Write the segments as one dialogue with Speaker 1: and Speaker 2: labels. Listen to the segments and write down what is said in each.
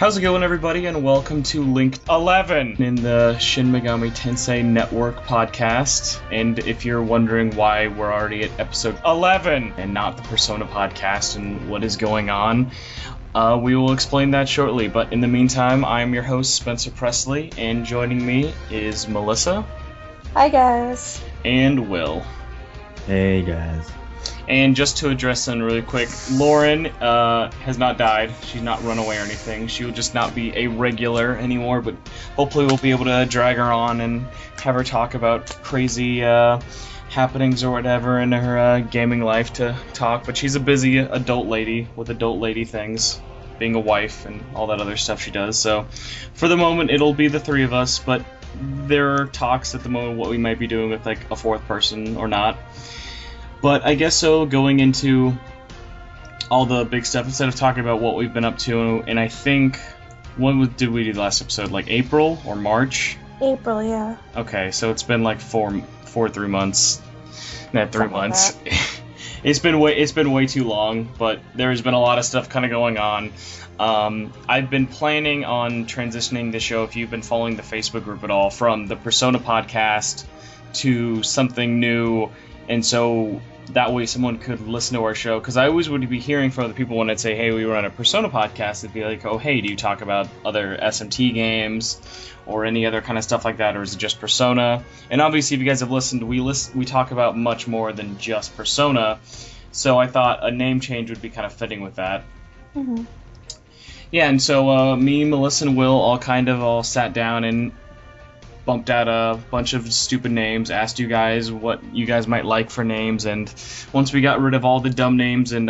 Speaker 1: How's it going, everybody, and welcome to Link 11 in the Shin Megami Tensei Network podcast. And if you're wondering why we're already at episode 11 and not the Persona podcast and what is going on, we will explain that shortly. But in the meantime, I am your host, Spencer Presley, and joining me is Melissa.
Speaker 2: Hi, guys.
Speaker 1: And Will.
Speaker 3: Hey, guys.
Speaker 1: And just to address them really quick, Lauren has not died. She's not run away or anything. She will just not be a regular anymore, but hopefully we'll be able to drag her on and have her talk about crazy happenings or whatever in her gaming life to talk. But she's a busy adult lady with adult lady things, being a wife and all that other stuff she does. So for the moment, it'll be the three of us, but there are talks at the moment what we might be doing with like a fourth person or not. But I guess so, going into all the big stuff, instead of talking about what we've been up to, and I think, did we do the last episode, like April or March?
Speaker 2: April, yeah.
Speaker 1: Okay, so it's been like 3 months. Not 3
Speaker 2: Something
Speaker 1: months. It's been way too long, but there's been a lot of stuff kind of going on. I've been planning on transitioning the show, if you've been following the Facebook group at all, from the Persona podcast to something new, and so that way someone could listen to our show, because I always would be hearing from other people when I'd say, hey, we run a Persona podcast, they'd be like, oh, hey, do you talk about other SMT games or any other kind of stuff like that, or is it just Persona? And obviously, if you guys have listened, we talk about much more than just Persona, so I thought a name change would be kind of fitting with that.
Speaker 2: Mm-hmm.
Speaker 1: Yeah, and so me, Melissa, and Will all sat down and bumped out a bunch of stupid names, asked you guys what you guys might like for names, and once we got rid of all the dumb names and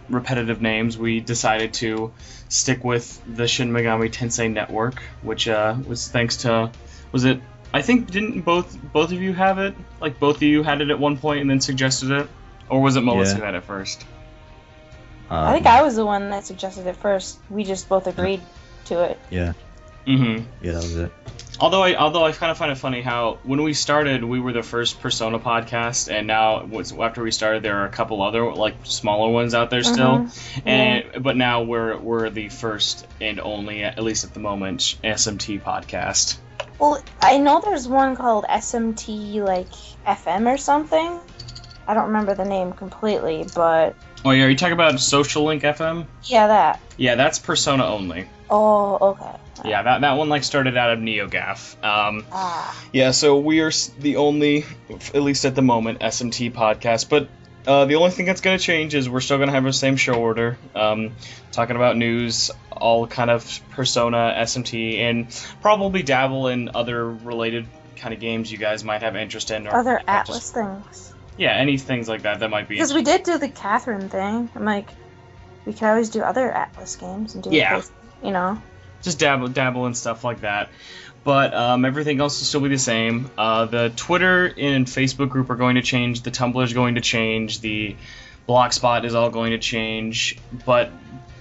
Speaker 1: repetitive names, we decided to stick with the Shin Megami Tensei Network, which was thanks to, I think, didn't both of you have it? Like, both of you had it at one point and then suggested it? Or was it Melissa who had it first?
Speaker 2: I think I was the one that suggested it first. We just both agreed to it.
Speaker 3: Yeah.
Speaker 1: Mm-hmm.
Speaker 3: Yeah, that was it.
Speaker 1: Although I kind of find it funny how when we started, we were the first Persona podcast, and now after we started, there are a couple other like smaller ones out there still, but now we're the first and only, at least at the moment, SMT podcast.
Speaker 2: Well, I know there's one called SMT like FM or something. I don't remember the name completely, but
Speaker 1: oh yeah, are you talking about Social Link FM?
Speaker 2: Yeah, that.
Speaker 1: Yeah, that's Persona only.
Speaker 2: Oh, okay.
Speaker 1: Yeah, that one like started out of NeoGAF. Yeah, so we are the only, at least at the moment, SMT podcast. But the only thing that's going to change is we're still going to have the same show order, talking about news, all kind of Persona, SMT, and probably dabble in other related kind of games you guys might have interest in. Or
Speaker 2: other Atlas things.
Speaker 1: Yeah, any things like that might be.
Speaker 2: Because we did do the Catherine thing. I'm like, we could always do other Atlas games and do you know.
Speaker 1: Just dabble in stuff like that. But everything else will still be the same. The Twitter and Facebook group are going to change. The Tumblr is going to change. The Blogspot is all going to change. But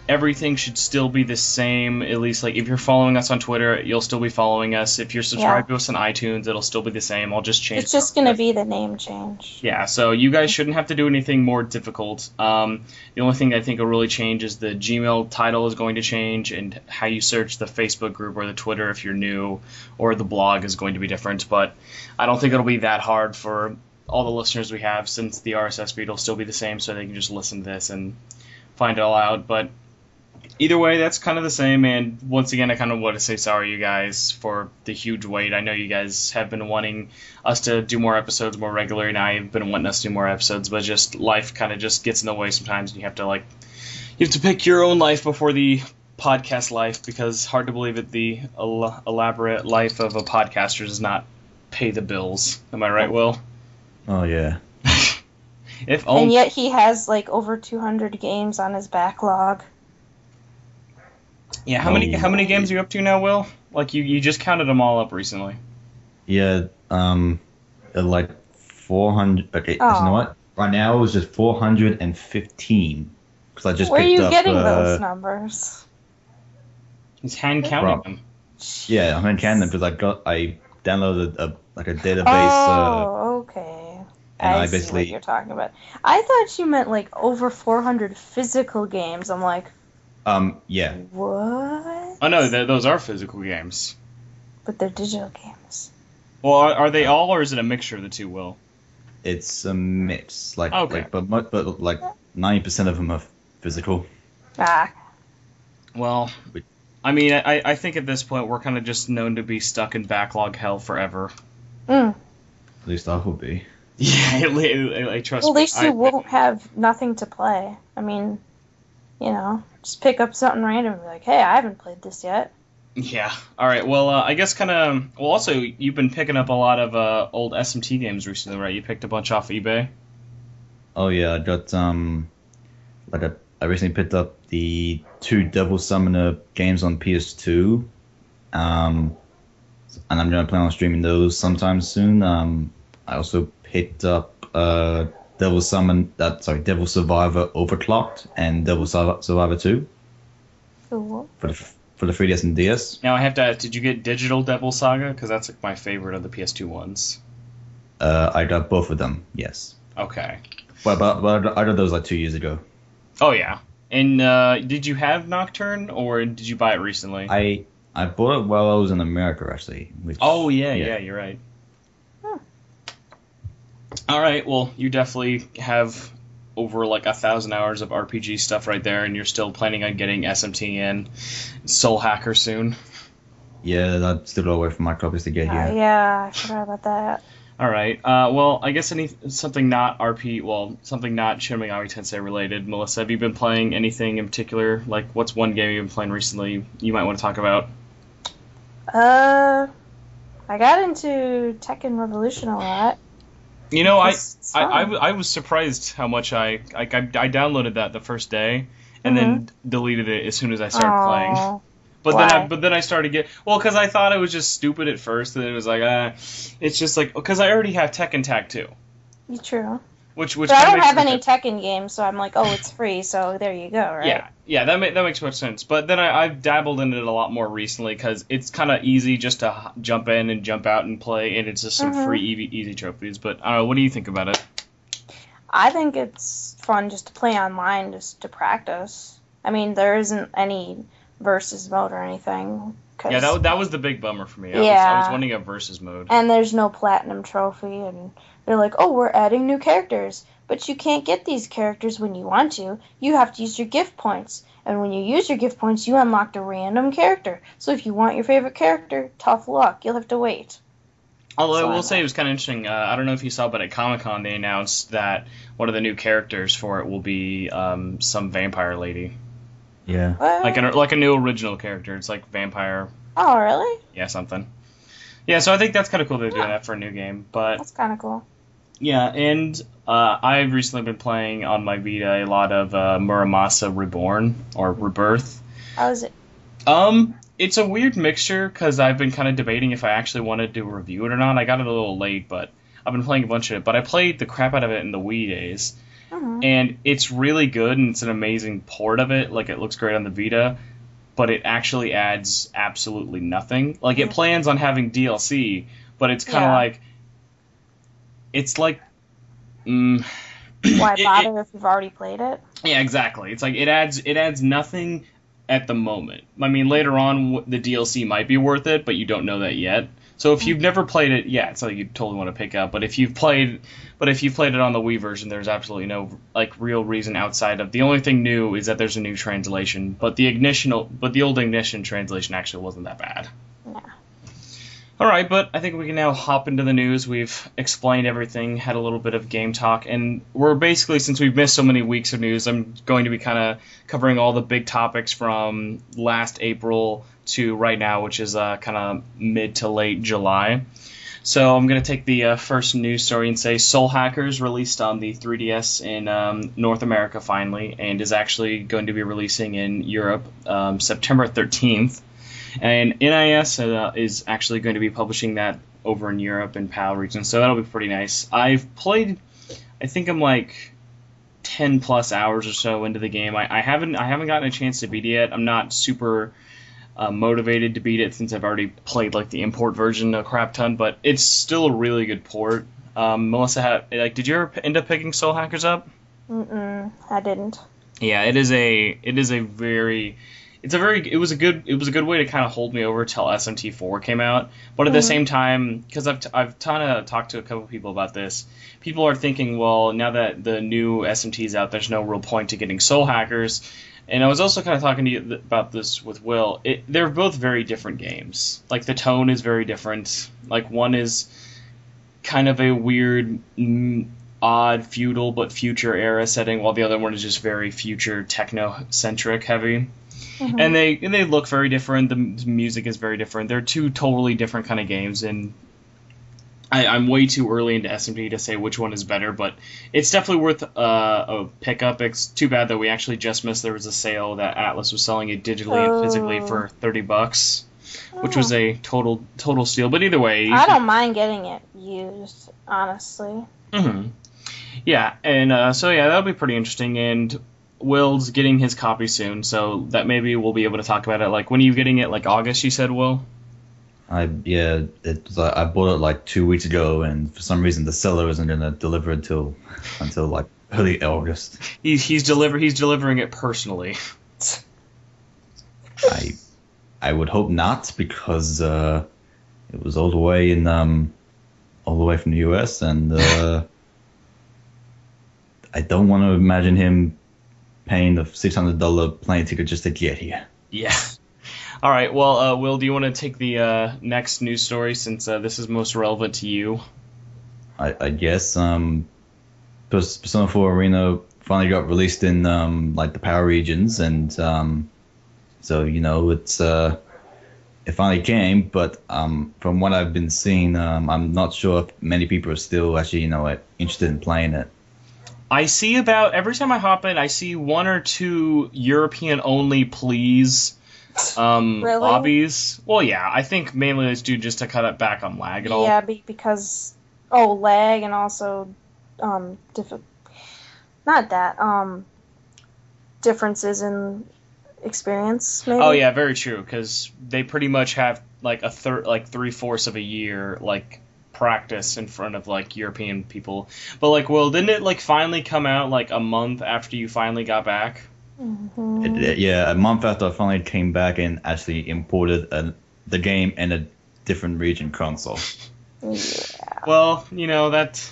Speaker 1: everything should still be the same. At least, like, if you're following us on Twitter, you'll still be following us. If you're subscribed to us on iTunes, it'll still be the same. I'll just change.
Speaker 2: It's just going to be the name change.
Speaker 1: Yeah, so you guys shouldn't have to do anything more difficult. The only thing I think will really change is the Gmail title is going to change, and how you search the Facebook group or the Twitter if you're new, or the blog is going to be different. But I don't think it'll be that hard for all the listeners we have, since the RSS feed will still be the same, so they can just listen to this and find it all out. But either way, that's kind of the same, and once again, I kind of want to say sorry, you guys, for the huge wait. I know you guys have been wanting us to do more episodes more regularly, and I've been wanting us to do more episodes, but just life kind of just gets in the way sometimes, and you have to pick your own life before the podcast life, because hard to believe that the elaborate life of a podcaster does not pay the bills. Am I right, Will?
Speaker 3: Oh, yeah.
Speaker 2: And yet he has, like, over 200 games on his backlog.
Speaker 1: Yeah, how many games are you up to now, Will? Like, you just counted them all up recently.
Speaker 3: Yeah, like 400. Okay, you know what? Right now it was just 415. Because I just
Speaker 2: Where
Speaker 3: picked up.
Speaker 2: Where are you getting those numbers?
Speaker 1: He's hand counting them.
Speaker 3: Yeah, I'm hand counting them because I downloaded a database.
Speaker 2: Oh, okay.
Speaker 3: And I
Speaker 2: see what you're talking about. I thought you meant like over 400 physical games. I'm like,
Speaker 3: yeah.
Speaker 2: what?
Speaker 1: Oh no, those are physical games.
Speaker 2: But they're digital games.
Speaker 1: Well, are they all, or is it a mixture of the two, Will?
Speaker 3: It's a mix, but 90% of them are physical.
Speaker 2: Ah.
Speaker 1: Well, I mean, I think at this point we're kind of just known to be stuck in backlog hell forever.
Speaker 2: Mm.
Speaker 3: At least I would be.
Speaker 1: Yeah, I trust me.
Speaker 2: Well, at least you won't have nothing to play. I mean, just pick up something random and be like, hey, I haven't played this yet.
Speaker 1: Yeah. All right. Well, I guess kind of. Well, also you've been picking up a lot of old SMT games recently, right? You picked a bunch off eBay.
Speaker 3: Oh yeah, I got I recently picked up the 2 Devil Summoner games on PS2, and I'm gonna plan on streaming those sometime soon. I also picked up Devil Survivor Overclocked and Devil Survivor 2
Speaker 2: Cool.
Speaker 3: for the 3DS and DS.
Speaker 1: Now I have to ask, did you get Digital Devil Saga? Because that's like my favorite of the PS2 ones.
Speaker 3: I got both of them, yes.
Speaker 1: Okay.
Speaker 3: But I got those like 2 years ago.
Speaker 1: Oh yeah. And did you have Nocturne, or did you buy it recently?
Speaker 3: I bought it while I was in America, actually.
Speaker 1: Oh yeah, you're right.
Speaker 2: Huh.
Speaker 1: All right, well, you definitely have over like 1,000 hours of RPG stuff right there, and you're still planning on getting SMT and Soul Hacker soon.
Speaker 3: Yeah, that's still a way for my copies to get here.
Speaker 2: Yeah, I forgot about that.
Speaker 1: All right. Well, I guess something not something not Shin Megami Tensei related. Melissa, have you been playing anything in particular? Like, what's one game you've been playing recently you might want to talk about?
Speaker 2: I got into Tekken Revolution a lot.
Speaker 1: You know, I
Speaker 2: I
Speaker 1: was surprised how much I downloaded that the first day and then deleted it as soon as I started playing. But then I started because I thought it was just stupid at first, and it was like, it's just like, because I already have Tekken Tag 2.
Speaker 2: True.
Speaker 1: Which
Speaker 2: but I don't have any Tekken games, so I'm like, oh, it's free, so there you go, right?
Speaker 1: Yeah, that makes much sense. But then I've dabbled in it a lot more recently, because it's kind of easy just to jump in and jump out and play, and it's just some free easy trophies. But I don't know, what do you think about it?
Speaker 2: I think it's fun just to play online, just to practice. I mean, there isn't any versus mode or anything.
Speaker 1: Yeah, that was the big bummer for me. I was wanting a versus mode.
Speaker 2: And there's no platinum trophy, and they're like, oh, we're adding new characters. But you can't get these characters when you want to. You have to use your gift points. And when you use your gift points, you unlock a random character. So if you want your favorite character, tough luck. You'll have to wait.
Speaker 1: Although I will say it was kind of interesting. I don't know if you saw, but at Comic-Con they announced that one of the new characters for it will be some vampire lady.
Speaker 3: Yeah.
Speaker 2: What?
Speaker 1: Like a new original character. It's like vampire.
Speaker 2: Oh, really?
Speaker 1: Yeah, something. Yeah, so I think that's kind of cool they're doing that for a new game. But
Speaker 2: that's kind of cool.
Speaker 1: Yeah, and I've recently been playing on my Vita a lot of Muramasa Reborn or Rebirth.
Speaker 2: How is it?
Speaker 1: It's a weird mixture because I've been kind of debating if I actually wanted to review it or not. I got it a little late, but I've been playing a bunch of it. But I played the crap out of it in the Wii days. And it's really good, and it's an amazing port of it. Like, it looks great on the Vita, but it actually adds absolutely nothing. Like, it plans on having DLC, but it's kind of like... It's like...
Speaker 2: Why bother if you've already played it?
Speaker 1: Yeah, exactly. It's like, it adds nothing at the moment. I mean, later on, the DLC might be worth it, but you don't know that yet. So if you've never played it, yeah, it's something you totally want to pick up. But if you've played it on the Wii version, there's absolutely no real reason outside of the only thing new is that there's a new translation. But the old Ignition translation actually wasn't that bad.
Speaker 2: Yeah.
Speaker 1: All right, but I think we can now hop into the news. We've explained everything, had a little bit of game talk, and we're basically, since we've missed so many weeks of news, I'm going to be kind of covering all the big topics from last April to right now, which is kind of mid to late July. So I'm going to take the first news story and say Soul Hackers released on the 3DS in North America finally, and is actually going to be releasing in Europe September 13th. And NIS is actually going to be publishing that over in Europe and PAL region, so that'll be pretty nice. I've played, I think I'm like 10 plus hours or so into the game. I haven't gotten a chance to beat it yet. I'm not super motivated to beat it since I've already played like the import version a crap ton, but it's still a really good port. Melissa, did you ever end up picking Soul Hackers up?
Speaker 2: I didn't.
Speaker 1: Yeah, it is a very it was a good way to kind of hold me over till SMT4 came out. But at the same time, because I've talked to a couple people about this, people are thinking, well, now that the new SMT is out, there's no real point to getting Soul Hackers. And I was also kind of talking to you about this with Will. They're both very different games. Like, the tone is very different. Like, one is kind of a weird, odd, feudal, but future era setting, while the other one is just very future, techno-centric heavy. Mm-hmm. And they look very different. The music is very different. They're two totally different kind of games, and I'm way too early into SMT to say which one is better, but it's definitely worth a pickup. It's too bad that we actually just missed. There was a sale that Atlas was selling it digitally and physically for $30, which was a total steal. But either way,
Speaker 2: I don't mind getting it used, honestly.
Speaker 1: Mm-hmm. Yeah, and so that'll be pretty interesting. And Will's getting his copy soon, so that maybe we'll be able to talk about it. Like, when are you getting it? Like August, you said, Will?
Speaker 3: I bought it like 2 weeks ago, and for some reason the seller isn't gonna deliver it until like early August.
Speaker 1: He's delivering it personally.
Speaker 3: I would hope not, because it was all the way from the US, and I don't want to imagine him paying the $600 plane ticket just to get here.
Speaker 1: Yeah. All right, well, Will, do you want to take the next news story, since this is most relevant to you?
Speaker 3: I guess. Persona 4 Arena finally got released in like the power regions, and so it's it finally came. But from what I've been seeing, I'm not sure if many people are still actually interested in playing it.
Speaker 1: I see every time I hop in, I see one or two European only please.
Speaker 2: Really?
Speaker 1: Lobbies. Well, yeah, I think mainly it's due just to cut it back on lag and all.
Speaker 2: Yeah, because lag, and also differences in experience. Maybe.
Speaker 1: Oh yeah, very true. Because they pretty much have like three-fourths of a year like practice in front of like European people. But like, well, didn't it like finally come out like a month after you finally got back?
Speaker 2: Mm-hmm.
Speaker 3: A month after I finally came back and actually imported the game and a different region console.
Speaker 2: Yeah.
Speaker 1: Well, that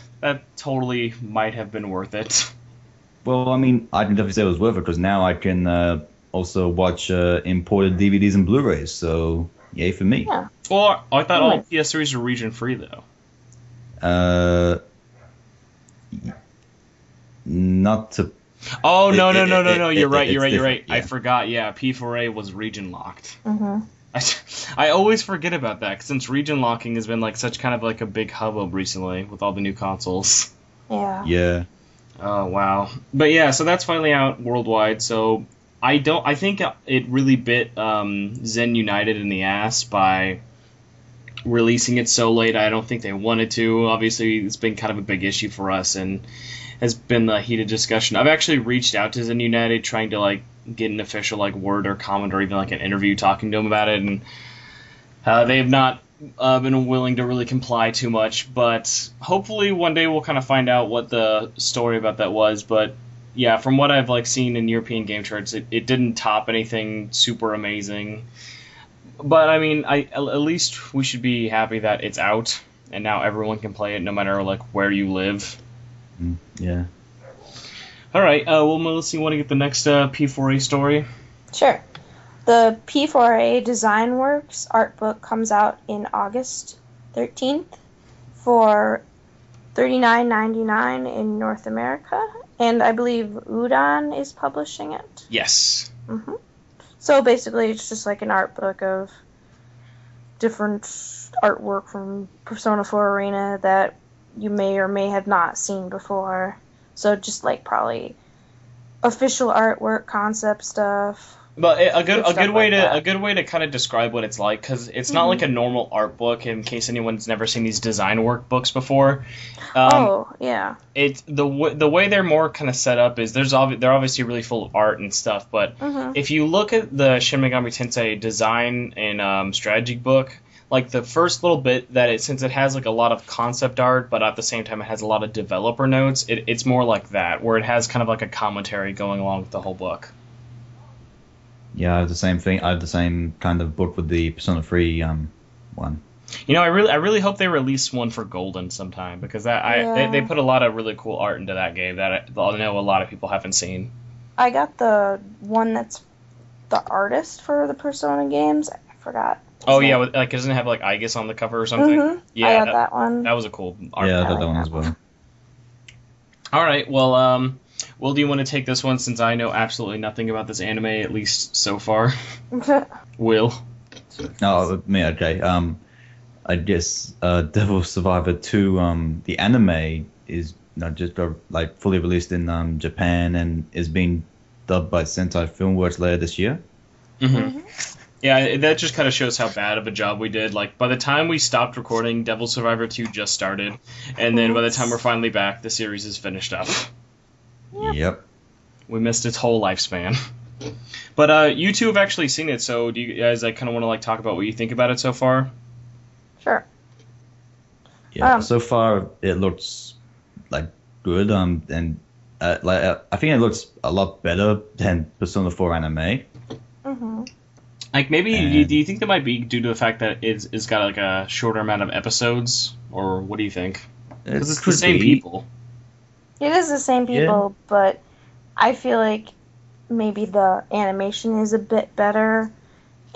Speaker 1: totally might have been worth it.
Speaker 3: Well, I mean, I can definitely say it was worth it, because now I can also watch imported DVDs and Blu-rays, so yay for me.
Speaker 2: Yeah.
Speaker 1: Well, I thought all PS3s were region free though.
Speaker 3: Not to.
Speaker 1: Oh, no, you're right. Yeah. I forgot, P4A was region locked.
Speaker 2: Mm-hmm.
Speaker 1: I always forget about that, since region locking has been like such kind of like a big hubbub recently with all the new consoles.
Speaker 2: Yeah.
Speaker 3: Yeah.
Speaker 1: Oh, wow. But yeah, so that's finally out worldwide, so I think it really bit Zen United in the ass by releasing it so late. I don't think they wanted to. Obviously, it's been kind of a big issue for us, and has been a heated discussion. I've actually reached out to Zen United trying to like get an official like word or comment or even like an interview talking to them about it, and they have not been willing to really comply too much. But hopefully one day we'll kind of find out what the story about that was. But yeah, from what I've like seen in European game charts, it didn't top anything super amazing. But I mean, at least we should be happy that it's out and now everyone can play it no matter like where you live.
Speaker 3: Yeah.
Speaker 1: All right. Well, Melissa, you want to get the next P4A story?
Speaker 2: Sure. The P4A Design Works art book comes out in August 13th for $39.99 in North America, and I believe Udon is publishing it.
Speaker 1: Yes.
Speaker 2: Mm-hmm. So basically, it's just like an art book of different artwork from Persona 4 Arena that you may or may have not seen before. So just like probably official artwork, concept stuff.
Speaker 1: But a good way to kind of describe what it's like, because it's not like a normal art book. In case anyone's never seen these design work books before.
Speaker 2: Yeah.
Speaker 1: It's the way they're more kind of set up is they're obviously really full of art and stuff. But if you look at the Shin Megami Tensei design and strategy book, like the first little bit since it has like a lot of concept art, but at the same time it has a lot of developer notes, it's more like that, where it has kind of like a commentary going along with the whole book.
Speaker 3: Yeah, I have the same thing. I have the same kind of book with the Persona 3 one.
Speaker 1: I really hope they release one for Golden sometime because they put a lot of really cool art into that game that I know a lot of people haven't seen.
Speaker 2: I got the one that's the artist for the Persona games. I forgot.
Speaker 1: Oh yeah, like doesn't it have like Aegis on the cover or something?
Speaker 2: Mm-hmm.
Speaker 1: Yeah,
Speaker 2: I got that one.
Speaker 1: That was a cool art.
Speaker 3: Yeah, I got that one as well.
Speaker 1: All right, well, Will, do you want to take this one since I know absolutely nothing about this anime, at least so far? Will.
Speaker 3: Oh, me, okay. I guess Devil Survivor 2, the anime is just like fully released in Japan and is being dubbed by Sentai Filmworks later this year.
Speaker 1: Mm-hmm. Yeah, that just kind of shows how bad of a job we did. Like, by the time we stopped recording, Devil Survivor 2 just started, and then by the time we're finally back, the series is finished up.
Speaker 3: Yep.
Speaker 1: We missed its whole lifespan. But you two have actually seen it, so do you guys kind of want to like talk about what you think about it so far?
Speaker 2: Sure.
Speaker 3: Yeah. So far, it looks like good. And like I think it looks a lot better than Persona 4 anime.
Speaker 2: Mm-hmm.
Speaker 1: Like maybe do you think that might be due to the fact that it's got like a shorter amount of episodes, or what do you think? Because it's the same people.
Speaker 2: It is the same people, but I feel like maybe the animation is a bit better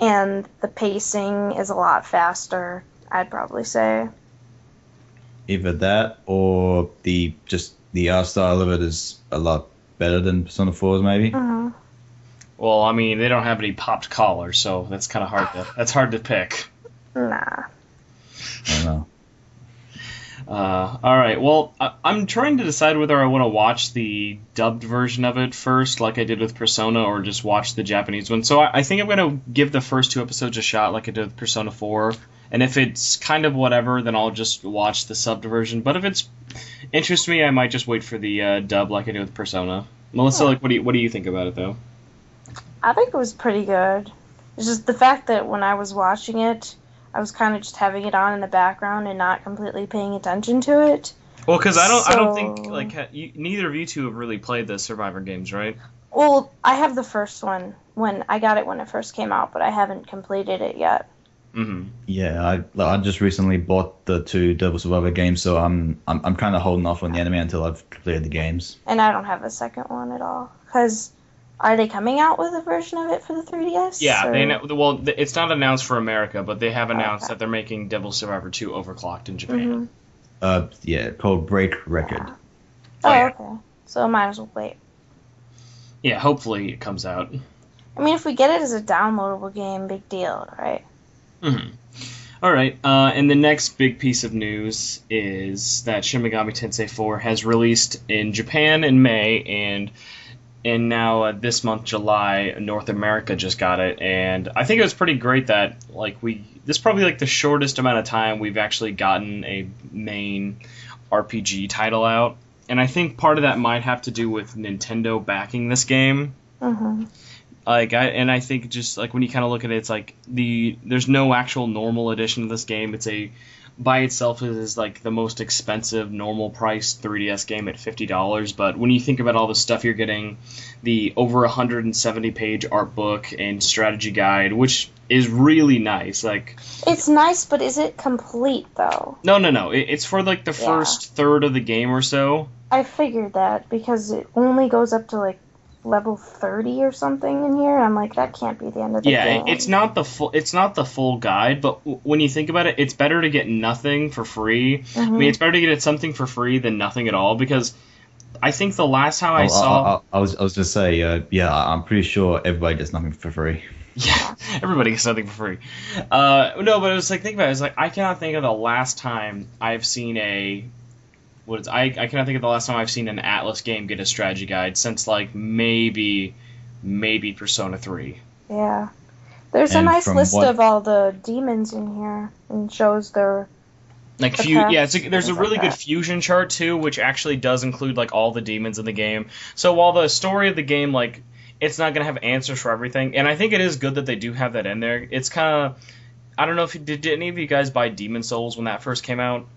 Speaker 2: and the pacing is a lot faster, I'd probably say.
Speaker 3: Either that or the art style of it is a lot better than Persona 4's maybe.
Speaker 2: Mm-hmm.
Speaker 1: Well, I mean, they don't have any popped collars, so that's kind of hard to pick.
Speaker 2: Nah.
Speaker 3: I don't know.
Speaker 1: All right. Well, I'm trying to decide whether I want to watch the dubbed version of it first, like I did with Persona, or just watch the Japanese one. So I think I'm going to give the first 2 episodes a shot, like I did with Persona 4. And if it's kind of whatever, then I'll just watch the subbed version. But if it's interests me, I might just wait for the dub, like I did with Persona. Melissa, like, what do you think about it though?
Speaker 2: I think it was pretty good. It's just the fact that when I was watching it, I was kind of just having it on in the background and not completely paying attention to it.
Speaker 1: Well, because I don't think like neither of you two have really played the Survivor games, right?
Speaker 2: Well, I have the first one when I got it when it first came out, but I haven't completed it yet.
Speaker 1: Mm-hmm.
Speaker 3: Yeah, I just recently bought the 2 Devil Survivor games, so I'm kind of holding off on the anime until I've completed the games.
Speaker 2: And I don't have a second one at all because. Are they coming out with a version of it for the 3DS?
Speaker 1: Yeah, it's not announced for America, but they have announced that they're making Devil Survivor 2 Overclocked in Japan.
Speaker 2: Mm-hmm.
Speaker 3: Yeah, called Break Record.
Speaker 2: Yeah. Okay. So I might as well wait.
Speaker 1: Yeah, hopefully it comes out.
Speaker 2: I mean, if we get it as a downloadable game, big deal, right?
Speaker 1: Mm-hmm. All right, and the next big piece of news is that Shin Megami Tensei 4 has released in Japan in May, and now this month, July, North America just got it, and I think it was pretty great that this is probably like the shortest amount of time we've actually gotten a main RPG title out, and I think part of that might have to do with Nintendo backing this game.
Speaker 2: Mm-hmm.
Speaker 1: I think just like when you kind of look at it, it's like there's no actual normal edition of this game. It's by itself is like the most expensive normal price 3DS game at $50, but when you think about all the stuff you're getting, the over 170-page art book and strategy guide, which is really nice. Like,
Speaker 2: it's nice, but is it complete though?
Speaker 1: No. It's for like the first third of the game or so. I
Speaker 2: figured that because it only goes up to like level 30 or something in here. I'm like, that can't be the end of the game.
Speaker 1: Yeah, it's not the full guide, but when you think about it, it's better to get nothing for free. Mm-hmm. I mean, it's better to get something for free than nothing at all, because I think the last time I saw...
Speaker 3: I was going to say, I'm pretty sure everybody gets nothing for free.
Speaker 1: Yeah, everybody gets nothing for free. No, but it was like, think about it. It's like, I cannot think of the last time I've seen I cannot think of the last time I've seen an Atlas game get a strategy guide since like maybe Persona 3.
Speaker 2: Yeah. There's a nice list of all the demons in here and shows their
Speaker 1: like there's a really good fusion chart too, which actually does include like all the demons in the game. So while the story of the game, like, it's not gonna have answers for everything, and I think it is good that they do have that in there. It's kind of, I don't know if did any of you guys buy Demon Souls when that first came out?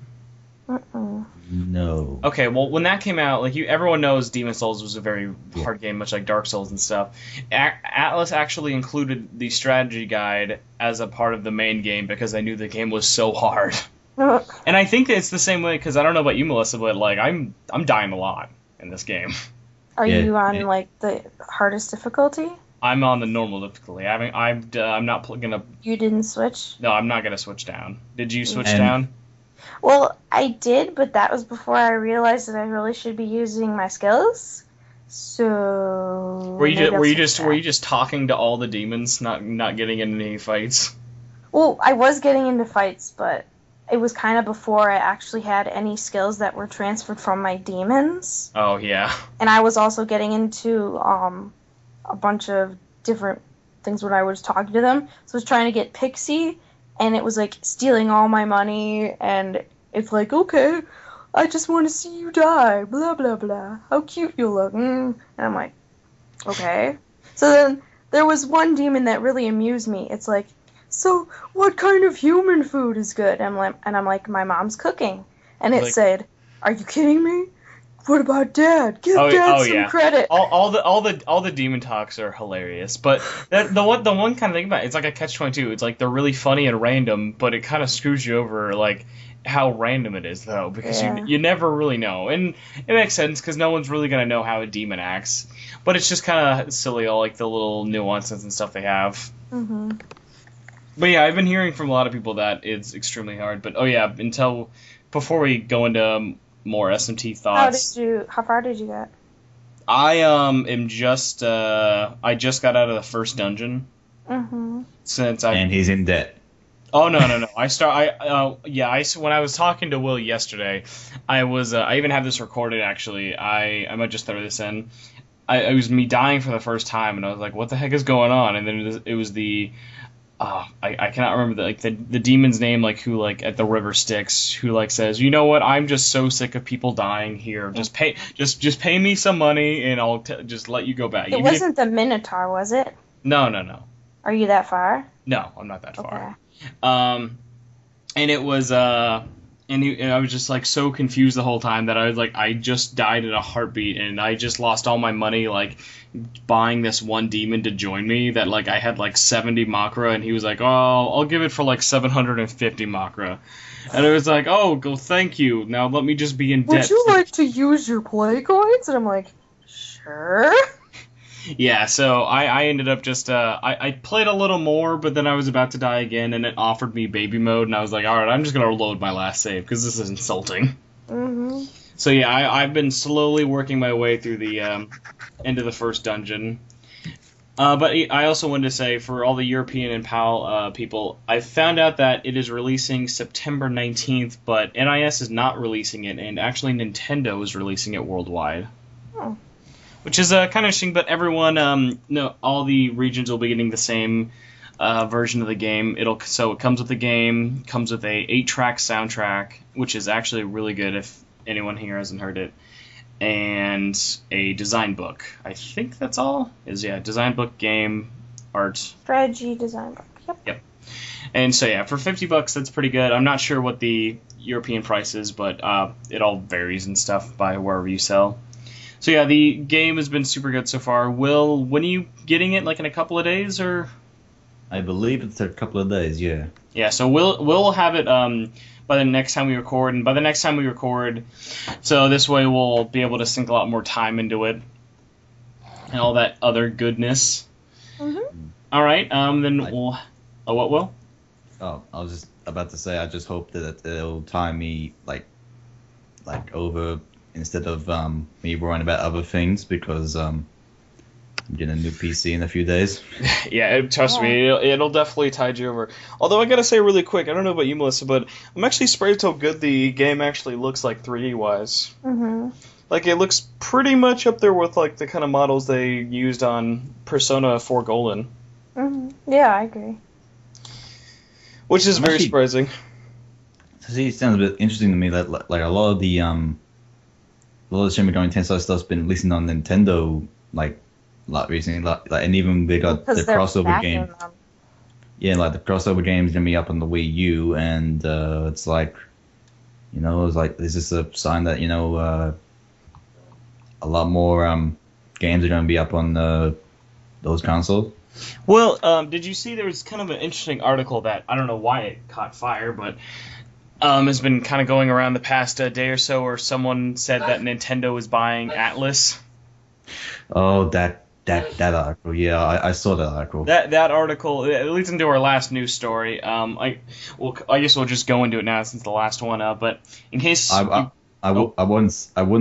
Speaker 3: No.
Speaker 1: Okay, well, when that came out, like everyone knows Demon Souls was a very hard game, much like Dark Souls and stuff. Atlas actually included the strategy guide as a part of the main game because they knew the game was so hard. And I think it's the same way because I don't know about you, Melissa, but like I'm dying a lot in this game.
Speaker 2: Are you on like the hardest difficulty?
Speaker 1: I'm on the normal difficulty. I'm not gonna.
Speaker 2: You didn't switch?
Speaker 1: No, I'm not gonna switch down. Did you switch down?
Speaker 2: Well, I did, but that was before I realized that I really should be using my skills. So
Speaker 1: were you just talking to all the demons, not getting into any fights?
Speaker 2: Well, I was getting into fights, but it was kind of before I actually had any skills that were transferred from my demons.
Speaker 1: Oh yeah.
Speaker 2: And I was also getting into a bunch of different things when I was talking to them. So I was trying to get Pixie, and it was like stealing all my money, and it's like, okay, I just want to see you die, blah blah blah. How cute you look. And I'm like, okay. So then there was one demon that really amused me. It's like, so what kind of human food is good? And I'm like, my mom's cooking. And it said, are you kidding me? What about Dad? Give Dad some credit.
Speaker 1: All the demon talks are hilarious, but the one kind of thing about it's like a catch-22. It's like they're really funny and random, but it kind of screws you over like how random it is though, because you never really know, and it makes sense because no one's really gonna know how a demon acts, but it's just kind of silly, all like the little nuances and stuff they have.
Speaker 2: Mm-hmm.
Speaker 1: But yeah, I've been hearing from a lot of people that it's extremely hard. But before we go into more SMT thoughts.
Speaker 2: How far did you get?
Speaker 1: I am just I just got out of the first dungeon.
Speaker 2: Mm-hmm.
Speaker 3: And he's in debt.
Speaker 1: Oh no. When I was talking to Will yesterday, I even have this recorded actually. I might just throw this in. It was me dying for the first time, and I was like, "What the heck is going on?" And then it was the I cannot remember the demon's name, like who like at the river Styx, who like says, you know what, I'm just so sick of people dying here. Just pay me some money and I'll just let you go back.
Speaker 2: It wasn't the Minotaur, was it?
Speaker 1: No.
Speaker 2: Are you that far?
Speaker 1: No, I'm not that far.
Speaker 2: Okay.
Speaker 1: And it was and I was just like so confused the whole time that I was like, I just died in a heartbeat and I just lost all my money like buying this one demon to join me that like I had like 70 Makra, and he was like, oh, I'll give it for like 750 Makra. And it was like, oh, go, thank you. Now let me just be in debt.
Speaker 2: Would you like to use your play coins? And I'm like, sure.
Speaker 1: Yeah, so I ended up just, I played a little more, but then I was about to die again, and it offered me baby mode, and I was like, alright, I'm just going to load my last save, because this is insulting.
Speaker 2: Mm-hmm.
Speaker 1: So yeah, I've been slowly working my way through the end of the first dungeon. But I also wanted to say, for all the European and PAL people, I found out that it is releasing September 19th, but NIS is not releasing it, and actually Nintendo is releasing it worldwide.
Speaker 2: Oh.
Speaker 1: Which is kind of interesting, but everyone, all the regions will be getting the same version of the game. So it comes with the game, comes with a 8-track soundtrack, which is actually really good if anyone here hasn't heard it, and a design book. I think that's all. Design book, game, art.
Speaker 2: Strategy design book.
Speaker 1: Yep. And so yeah, for $50, that's pretty good. I'm not sure what the European price is, but it all varies and stuff by wherever you sell. So yeah, the game has been super good so far. Will, when are you getting it? Like in a couple of days, or?
Speaker 3: I believe it's a couple of days. Yeah.
Speaker 1: Yeah. So we'll have it by the next time we record, and by the next time we record, so this way we'll be able to sink a lot more time into it and all that other goodness.
Speaker 2: Mm-hmm.
Speaker 1: All right. Then we'll. Oh, what, Will?
Speaker 3: Oh, I was just about to say. I just hope that it'll time me like over. Instead of me worrying about other things, because I'm getting a new PC in a few days.
Speaker 1: Yeah, trust me, it'll definitely tide you over. Although I gotta say really quick, I don't know about you, Melissa, but I'm actually surprised how good the game actually looks like 3D-wise.
Speaker 2: Mm-hmm.
Speaker 1: Like, it looks pretty much up there with like the kind of models they used on Persona 4 Golden.
Speaker 2: Mm-hmm. Yeah, I agree.
Speaker 1: Which is very surprising.
Speaker 3: See, it sounds a bit interesting to me that like a lot of the Shin Megami Tensei stuff's been releasing on Nintendo like recently, and even they got the crossover game. Yeah, like the crossover game's gonna be up on the Wii U, and it's like You know, it's like, is this a sign that, a lot more games are going to be up on those consoles?
Speaker 1: Well, did you see there was kind of an interesting article that I don't know why it caught fire, but has been kind of going around the past day or so, where someone said that Nintendo was buying Atlas.
Speaker 3: Oh, that article. Yeah, I saw that article.
Speaker 1: That article, it leads into our last news story. I guess we'll just go into it now since the last one. But in case
Speaker 3: I wouldn't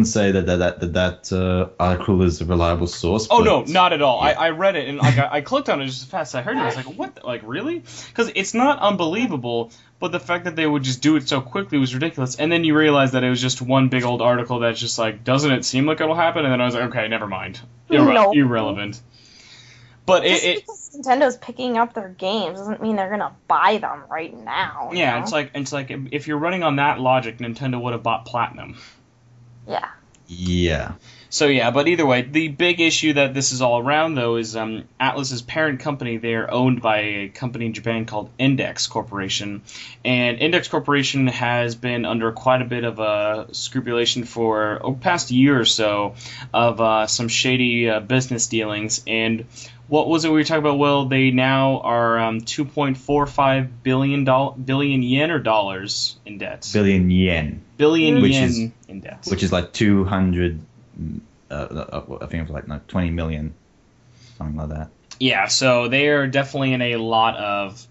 Speaker 3: say that article is a reliable source.
Speaker 1: Oh,
Speaker 3: but,
Speaker 1: no, not at all.
Speaker 3: Yeah.
Speaker 1: I read it and I clicked on it just as fast as I heard it. I was like, what? Like, really? Because it's not unbelievable, but the fact that they would just do it so quickly was ridiculous. And then you realize that it was just one big old article that's just like, doesn't it seem like it'll happen? And then I was like, okay, never mind.
Speaker 2: No.
Speaker 1: Irrelevant. But
Speaker 2: Just because Nintendo's picking up their games doesn't mean they're gonna buy them right now.
Speaker 1: yeah,
Speaker 2: you know?
Speaker 1: it's like if you're running on that logic, Nintendo would have bought Platinum.
Speaker 2: Yeah.
Speaker 3: Yeah.
Speaker 1: So yeah, but either way, the big issue that this is all around, though, is Atlas's parent company. They're owned by a company in Japan called Index Corporation, and Index Corporation has been under quite a bit of a scrupulation for the past year or so of some shady business dealings. And what was it we were talking about? Well, they now are 2.45 billion yen or dollars in debt.
Speaker 3: Billion yen.
Speaker 1: Billion
Speaker 3: Which
Speaker 1: yen
Speaker 3: is-
Speaker 1: in debt.
Speaker 3: Which is like 200. I think it was like 20 million, something like that.
Speaker 1: Yeah, so they are definitely in a lot of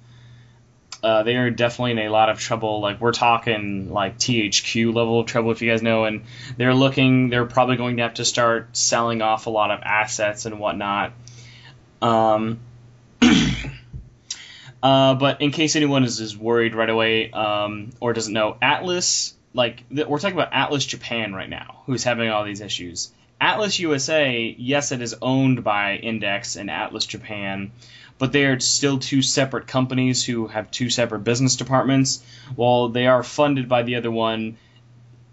Speaker 1: trouble. Like, we're talking like THQ level of trouble, if you guys know. And they're probably going to have to start selling off a lot of assets and whatnot. But in case anyone is worried right away, or doesn't know, Atlas, we're talking about Atlas Japan right now, who's having all these issues. Atlas USA, yes, it is owned by Index and Atlas Japan, but they are still two separate companies who have two separate business departments. While they are funded by the other one,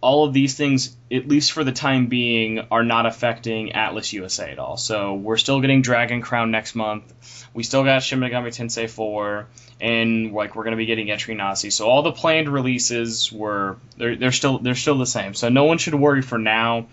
Speaker 1: all of these things, at least for the time being, are not affecting Atlas USA at all. So we're still getting Dragon Crown next month. We still got Shin Megami Tensei 4, and we're going to be getting Entry Nazi. So all the planned releases they're still the same. So no one should worry for now.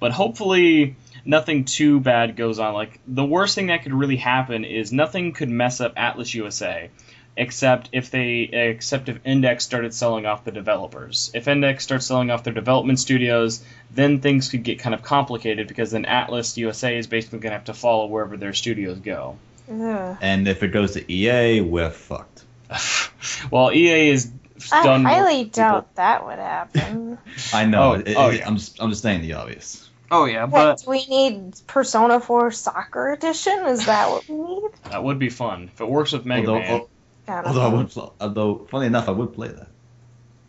Speaker 1: But hopefully nothing too bad goes on. Like, the worst thing that could really happen is nothing could mess up Atlas USA, except if Index started selling off the developers. If Index starts selling off their development studios, then things could get kind of complicated, because then Atlas USA is basically going to have to follow wherever their studios go.
Speaker 2: Ugh.
Speaker 3: And if it goes to EA, we're fucked.
Speaker 1: Well, EA is
Speaker 2: I
Speaker 1: done.
Speaker 2: highly doubt that would happen.
Speaker 3: I know.
Speaker 1: Yeah.
Speaker 3: I'm just saying the obvious.
Speaker 1: Oh yeah,
Speaker 2: What,
Speaker 1: but
Speaker 2: do we need Persona 4 Soccer Edition? Is that what we need?
Speaker 1: that would be fun if it works with Mega Man.
Speaker 3: Although, funny enough, I would play that.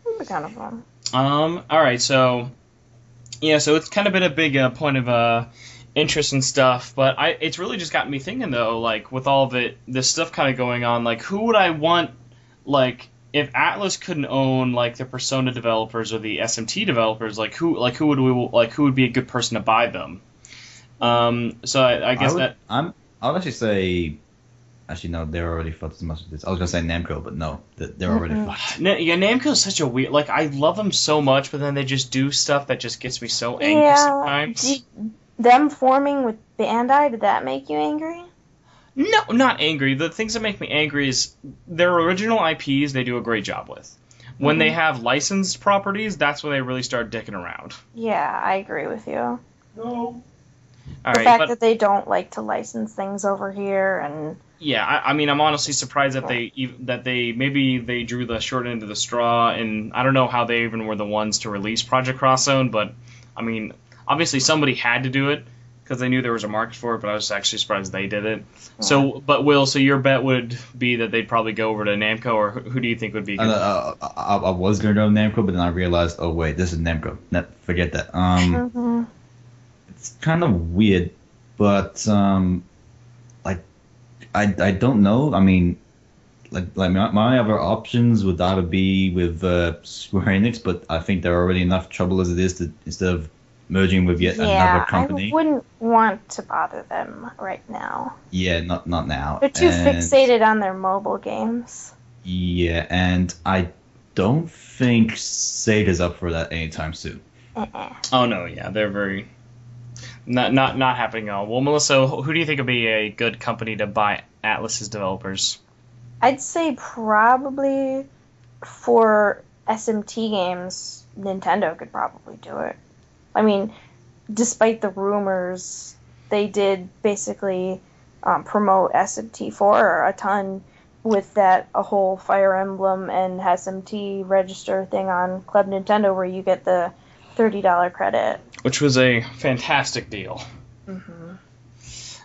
Speaker 2: Would be kind of fun.
Speaker 1: All right, so yeah, so it's kind of been a big point of interest and stuff, but it's really just gotten me thinking, though, like, with all of this stuff kind of going on, like, who would I want, like, if Atlas couldn't own, like, the Persona developers or the SMT developers, who would be a good person to buy them? So I guess
Speaker 3: I would actually say. Actually, no, they're already fucked as much as this. I was gonna say Namco, but no, they're already fucked.
Speaker 1: Yeah, Namco's such a weird. Like, I love them so much, but then they just do stuff that just gets me so angry sometimes.
Speaker 2: Them forming with Bandai, did that make you angry?
Speaker 1: No, not angry. The things that make me angry is their original IPs they do a great job with. When they have licensed properties, that's when they really start dicking around.
Speaker 2: Yeah, I agree with you.
Speaker 1: No.
Speaker 2: The fact that they don't like to license things over here, and
Speaker 1: yeah, I mean, I'm honestly surprised that they drew the short end of the straw, and I don't know how they even were the ones to release Project Cross Zone, but I mean, obviously somebody had to do it because they knew there was a market for it, but I was actually surprised they did it. Yeah. So, but Will, so your bet would be that they'd probably go over to Namco, or who do you think would be good?
Speaker 3: I was going to go Namco, but then I realized, oh wait, this is Namco. Forget that. It's kind of weird, but I don't know. I mean, like my other options would either be with Square Enix, but I think there are already enough trouble as it is to, instead of merging with yet another company.
Speaker 2: I wouldn't want to bother them right now.
Speaker 3: Yeah, not now.
Speaker 2: They're too fixated on their mobile games.
Speaker 3: Yeah, and I don't think Sega's up for that anytime soon.
Speaker 1: Oh no, yeah, they're very not happening at all. Well, Melissa, who do you think would be a good company to buy Atlus's developers?
Speaker 2: I'd say probably for SMT games, Nintendo could probably do it. I mean, despite the rumors, they did basically promote SMT4 a ton with a whole Fire Emblem and SMT register thing on Club Nintendo where you get the $30 credit.
Speaker 1: Which was a fantastic deal.
Speaker 2: Mm-hmm.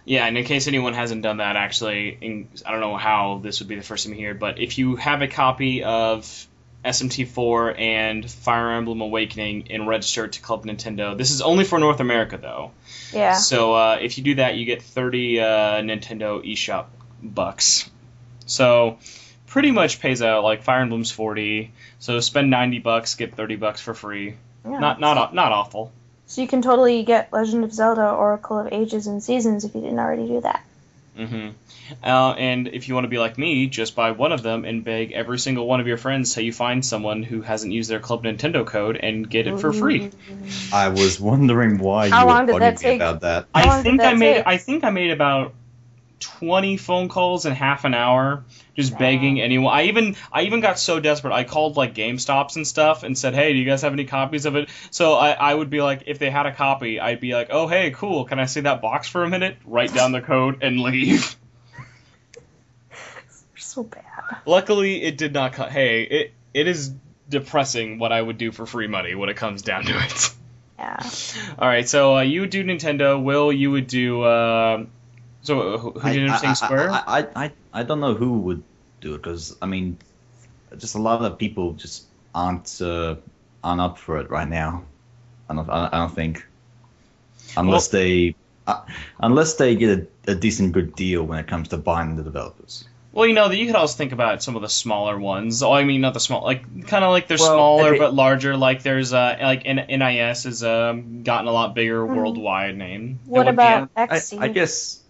Speaker 1: Yeah, and in case anyone hasn't done that, actually, I don't know how this would be the first time here, but if you have a copy of SMT4 and Fire Emblem Awakening and register it to Club Nintendo, this is only for North America, though.
Speaker 2: Yeah.
Speaker 1: So if you do that, you get 30 Nintendo eShop bucks. So pretty much pays out. Like Fire Emblem's 40, so spend $90, get $30 for free.
Speaker 2: Yeah.
Speaker 1: Not awful.
Speaker 2: So you can totally get Legend of Zelda Oracle of Ages and Seasons if you didn't already do that.
Speaker 1: Mm-hmm. And if you want to be like me, just buy one of them and beg every single one of your friends till you find someone who hasn't used their Club Nintendo code and get it for free.
Speaker 3: I was wondering why
Speaker 2: How
Speaker 3: you
Speaker 2: long
Speaker 3: were
Speaker 2: did that
Speaker 3: bugging me
Speaker 2: take?
Speaker 3: about that.
Speaker 1: I think I made about 20 phone calls in half an hour just begging anyone. I even got so desperate I called like GameStops and stuff and said, hey, do you guys have any copies of it? So I would be like, if they had a copy, I'd be like, oh hey, cool, can I see that box for a minute, write down the code and leave.
Speaker 2: So bad.
Speaker 1: Luckily it did not it is depressing what I would do for free money when it comes down to it.
Speaker 2: Yeah.
Speaker 1: Alright, so you would do Nintendo. Will, you would do so who did interesting Square?
Speaker 3: I don't know who would do it because I mean, just a lot of people just aren't up for it right now. I don't think unless they get a decent good deal when it comes to buying the developers.
Speaker 1: Well, you could also think about some of the smaller ones. Oh, I mean, not the small, like kind of like they're smaller but larger. Like there's like NIS has gotten a lot bigger worldwide name.
Speaker 2: What about XC?
Speaker 3: I guess.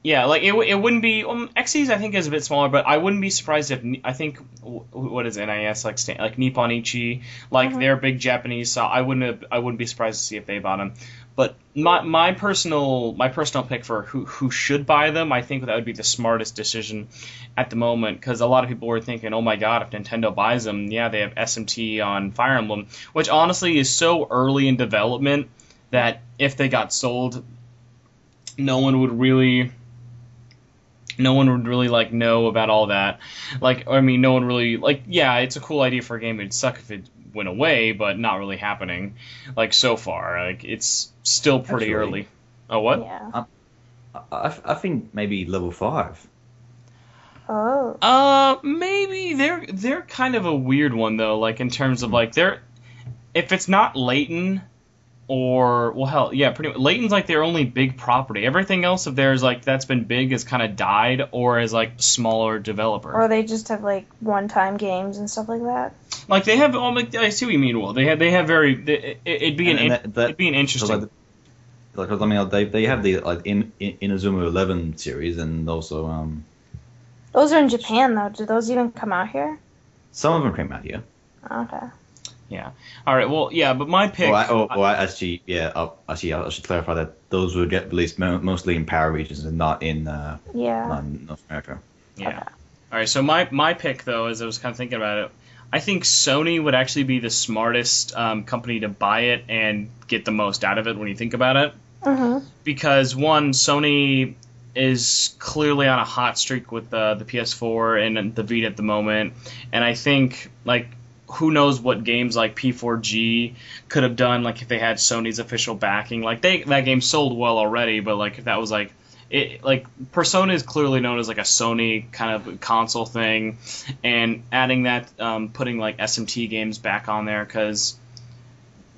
Speaker 1: Yeah, like it wouldn't be Xyz I think is a bit smaller, but I wouldn't be surprised if I think what is NIS like Nippon Ichi, like they're big Japanese, so I wouldn't be surprised to see if they bought them. But my personal pick for who should buy them, I think that would be the smartest decision at the moment, because a lot of people were thinking, oh my god, if Nintendo buys them, yeah, they have SMT on Fire Emblem, which honestly is so early in development that if they got sold, no one would really like know about all that. Like, I mean, no one really like. Yeah, it's a cool idea for a game. It'd suck if it went away, but not really happening. Like so far, like it's still pretty early. Oh, what?
Speaker 2: Yeah.
Speaker 3: I think maybe level 5.
Speaker 2: Oh.
Speaker 1: Maybe they're kind of a weird one though. Like in terms of like if it's not Layton. Or, well, hell, yeah, pretty much. Layton's like their only big property. Everything else of theirs, like, that's been big has kind of died or is, like, smaller developer.
Speaker 2: Or they just have, like, one-time games and stuff like that.
Speaker 1: Like, they have, I see what you mean, Will. They have very, it'd be an interesting.
Speaker 3: Like, I mean, they have the, like, Inazuma 11 series and also,
Speaker 2: Those are in Japan, though. Do those even come out here?
Speaker 3: Some of them came out here.
Speaker 2: Okay.
Speaker 1: Yeah. All right. Well, yeah, but my pick.
Speaker 3: Actually, I should clarify that those will get released mostly in power regions and not in not in North America.
Speaker 1: Yeah.
Speaker 2: Okay.
Speaker 1: All right. So my pick, though, as I was kind of thinking about it, I think Sony would actually be the smartest company to buy it and get the most out of it when you think about it.
Speaker 2: Mm-hmm.
Speaker 1: Because one, Sony is clearly on a hot streak with the PS4 and the Vita at the moment, and I think like. Who knows what games like P4G could have done, like if they had Sony's official backing. Like that game sold well already, but like if that was like it, like Persona is clearly known as like a Sony kind of console thing, and adding that, putting like SMT games back on there because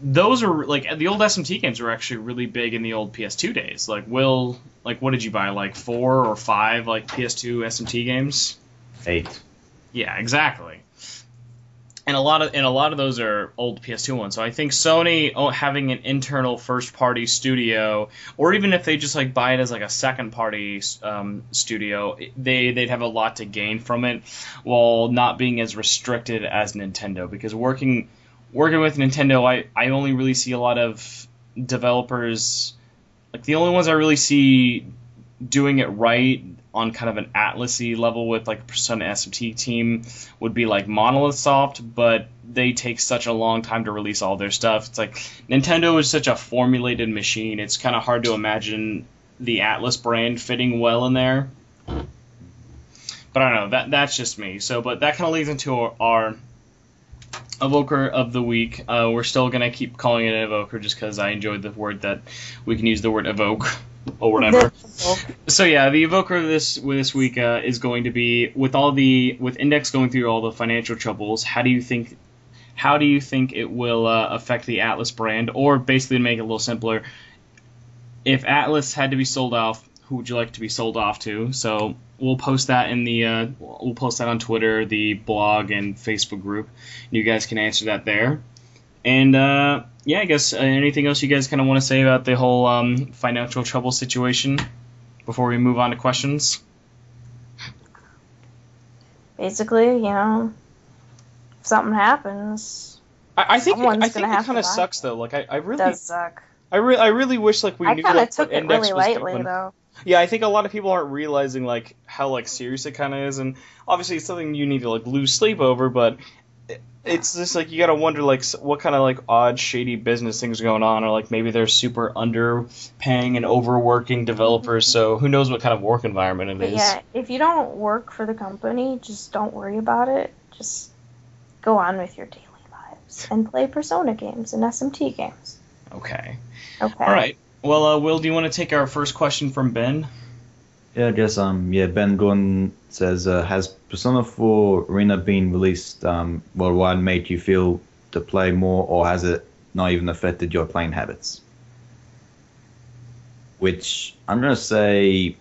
Speaker 1: those are like the old SMT games were actually really big in the old PS2 days. Like what did you buy? Like 4 or 5 like PS2 SMT games?
Speaker 3: 8.
Speaker 1: Yeah, exactly. and a lot of those are old PS2 ones. So I think Sony having an internal first party studio, or even if they just like buy it as like a second party studio, they'd have a lot to gain from it, while not being as restricted as Nintendo. Because working with Nintendo, I only really see a lot of developers, like the only ones I really see doing it right on kind of an Atlas-y level with like Persona SMT team would be like Monolith Soft, but they take such a long time to release all their stuff. It's like Nintendo is such a formulated machine, it's kind of hard to imagine the Atlas brand fitting well in there. But I don't know, that's just me. So, but that kind of leads into our Evoker of the week. We're still going to keep calling it an Evoker just because I enjoyed the word that we can use the word evoke or whatever. So yeah, the Evoker this week is going to be with Index going through all the financial troubles. How do you think it will affect the Atlas brand? Or basically, to make it a little simpler, if Atlas had to be sold off, who would you like to be sold off to? So we'll post that on Twitter, the blog, and Facebook group. You guys can answer that there. And yeah, I guess anything else you guys kind of want to say about the whole financial trouble situation before we move on to questions?
Speaker 2: Basically, if something happens,
Speaker 1: I think
Speaker 2: someone's
Speaker 1: it
Speaker 2: gonna have
Speaker 1: kind
Speaker 2: to
Speaker 1: of
Speaker 2: buy.
Speaker 1: sucks though. Like I
Speaker 2: It
Speaker 1: really
Speaker 2: does suck.
Speaker 1: I really wish like we
Speaker 2: I
Speaker 1: knew
Speaker 2: kind of
Speaker 1: like,
Speaker 2: took
Speaker 1: what
Speaker 2: it
Speaker 1: Index
Speaker 2: really
Speaker 1: was
Speaker 2: lightly,
Speaker 1: doing.
Speaker 2: though.
Speaker 1: Yeah, I think a lot of people aren't realizing like how like serious it kind of is, and obviously it's something you need to like lose sleep over. But it's just like you gotta wonder like what kind of like odd shady business things are going on, or like maybe they're super underpaying and overworking developers. So who knows what kind of work environment it
Speaker 2: But
Speaker 1: is.
Speaker 2: yeah, if you don't work for the company, just don't worry about it. Just go on with your daily lives and play Persona games and SMT games.
Speaker 1: Okay.
Speaker 2: Okay.
Speaker 1: All right. Well, Will, do you want to take our first question from Ben?
Speaker 3: Yeah, I guess, Ben Gordon says, has Persona 4 Arena been released worldwide and made you feel to play more, or has it not even affected your playing habits? Which, I'm going to say,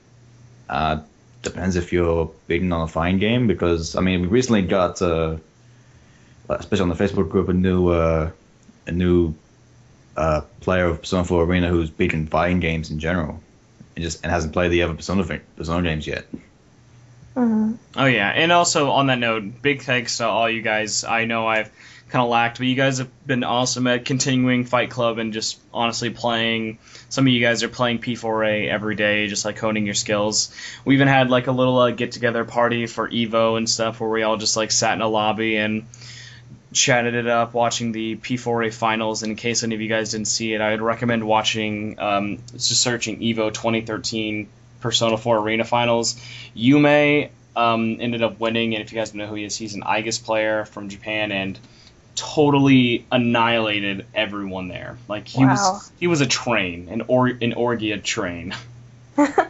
Speaker 3: depends if you're beating on a fighting game, because, we recently got, especially on the Facebook group, a new player of Persona 4 Arena who's beaten fighting games in general. And hasn't played the other Persona games yet.
Speaker 2: Mm-hmm.
Speaker 1: Oh yeah, and also on that note, big thanks to all you guys. I know I've kind of lacked, but you guys have been awesome at continuing Fight Club and just honestly playing. Some of you guys are playing P4A every day, just like honing your skills. We even had like a little get-together party for Evo and stuff where we all just like sat in a lobby and chatted it up watching the P4A finals. And in case any of you guys didn't see it, I would recommend watching, just searching Evo 2013 Persona 4 Arena Finals. Yume ended up winning, and if you guys don't know who he is, he's an Aegis player from Japan and totally annihilated everyone there. Like he was a train, an Orgia train. I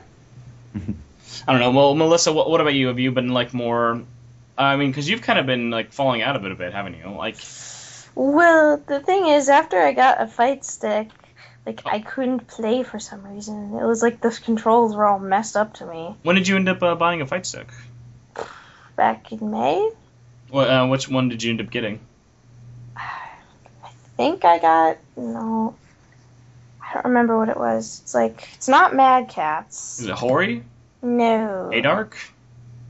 Speaker 1: don't know. Well, Melissa, what about you? Have you been like more? Because you've kind of been like falling out of it a bit, haven't you? Like,
Speaker 2: well, the thing is, after I got a fight stick, like I couldn't play for some reason. It was like the controls were all messed up to me.
Speaker 1: When did you end up buying a fight stick?
Speaker 2: Back in May.
Speaker 1: Well, which one did you end up getting?
Speaker 2: I think I got I don't remember what it was. It's not Mad Catz.
Speaker 1: Is it Hori?
Speaker 2: No.
Speaker 1: Adark?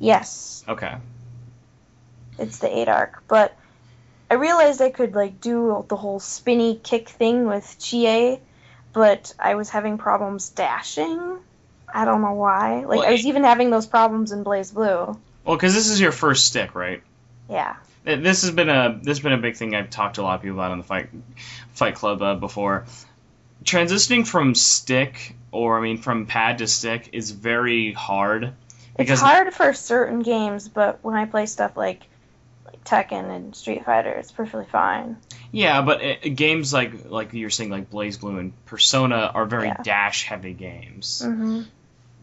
Speaker 2: Yes.
Speaker 1: Okay.
Speaker 2: It's the Adark, but I realized I could do the whole spinny kick thing with Chie, but I was having problems dashing. I don't know why. I was even having those problems in Blaze Blue.
Speaker 1: Well, because this is your first stick, right?
Speaker 2: Yeah.
Speaker 1: This has been a big thing I've talked to a lot of people about on the Fight Club before. Transitioning from stick, from pad to stick, is very hard.
Speaker 2: It's hard for certain games, but when I play stuff like Tekken and Street Fighter, it's perfectly fine.
Speaker 1: Yeah, but games like you're saying, like Blaze Blue and Persona are very dash-heavy games.
Speaker 2: Mm-hmm.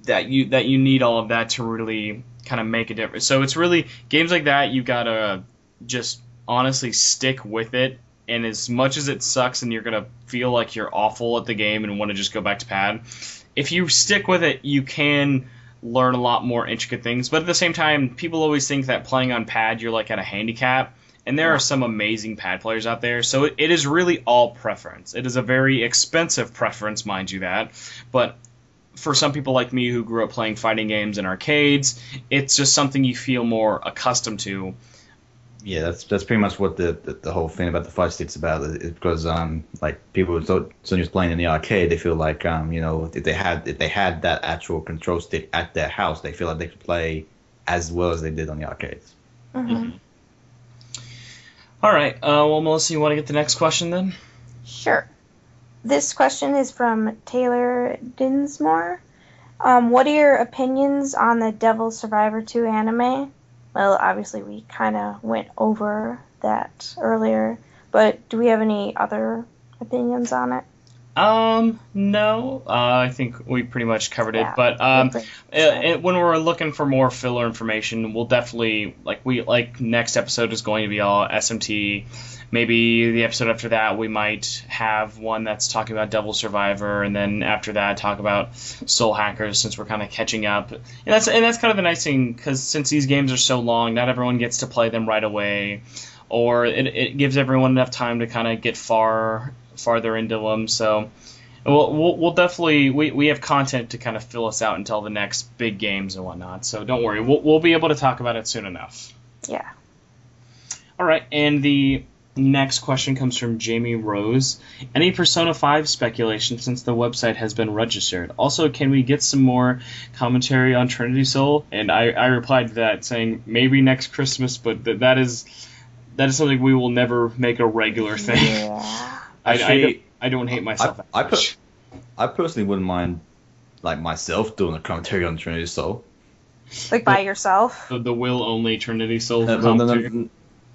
Speaker 1: That you need all of that to really kind of make a difference. So it's really games like that you gotta just honestly stick with it. And as much as it sucks and you're gonna feel like you're awful at the game and want to just go back to pad, if you stick with it, you can learn a lot more intricate things. But at the same time, people always think that playing on pad you're like at a handicap, and there are some amazing pad players out there. So it is really all preference. It is a very expensive preference, mind you that, but for some people like me who grew up playing fighting games in arcades, it's just something you feel more accustomed to.
Speaker 3: Yeah, that's pretty much what the whole thing about the fight stick's about. Is because like people so just playing in the arcade, they feel like if they had that actual control stick at their house, they feel like they could play as well as they did on the arcades.
Speaker 2: Mm-hmm.
Speaker 1: All right. Well, Melissa, you want to get the next question then?
Speaker 2: Sure. This question is from Taylor Dinsmore. What are your opinions on the Devil Survivor 2 anime? Well, obviously we kind of went over that earlier, but do we have any other opinions on it?
Speaker 1: No. I think we pretty much covered it.
Speaker 2: Yeah,
Speaker 1: But when we're looking for more filler information, we'll definitely next episode is going to be all SMT. Maybe the episode after that we might have one that's talking about Devil Survivor, and then after that talk about Soul Hackers, since we're kind of catching up. And that's kind of the nice thing, because since these games are so long, not everyone gets to play them right away, or it gives everyone enough time to kind of get farther into them. So we'll definitely we have content to kind of fill us out until the next big games and whatnot. So don't worry, we'll be able to talk about it soon enough.
Speaker 2: Yeah.
Speaker 1: All right, and the next question comes from Jamie Rose. Any Persona 5 speculation since the website has been registered? Also, can we get some more commentary on Trinity Soul? And I replied to that saying maybe next Christmas, but that is something we will never make a regular thing.
Speaker 2: Yeah.
Speaker 1: I don't hate myself that much.
Speaker 3: I personally wouldn't mind myself doing a commentary on Trinity Soul.
Speaker 2: Like by yourself?
Speaker 1: The will only Trinity Soul
Speaker 3: No,
Speaker 1: commentary.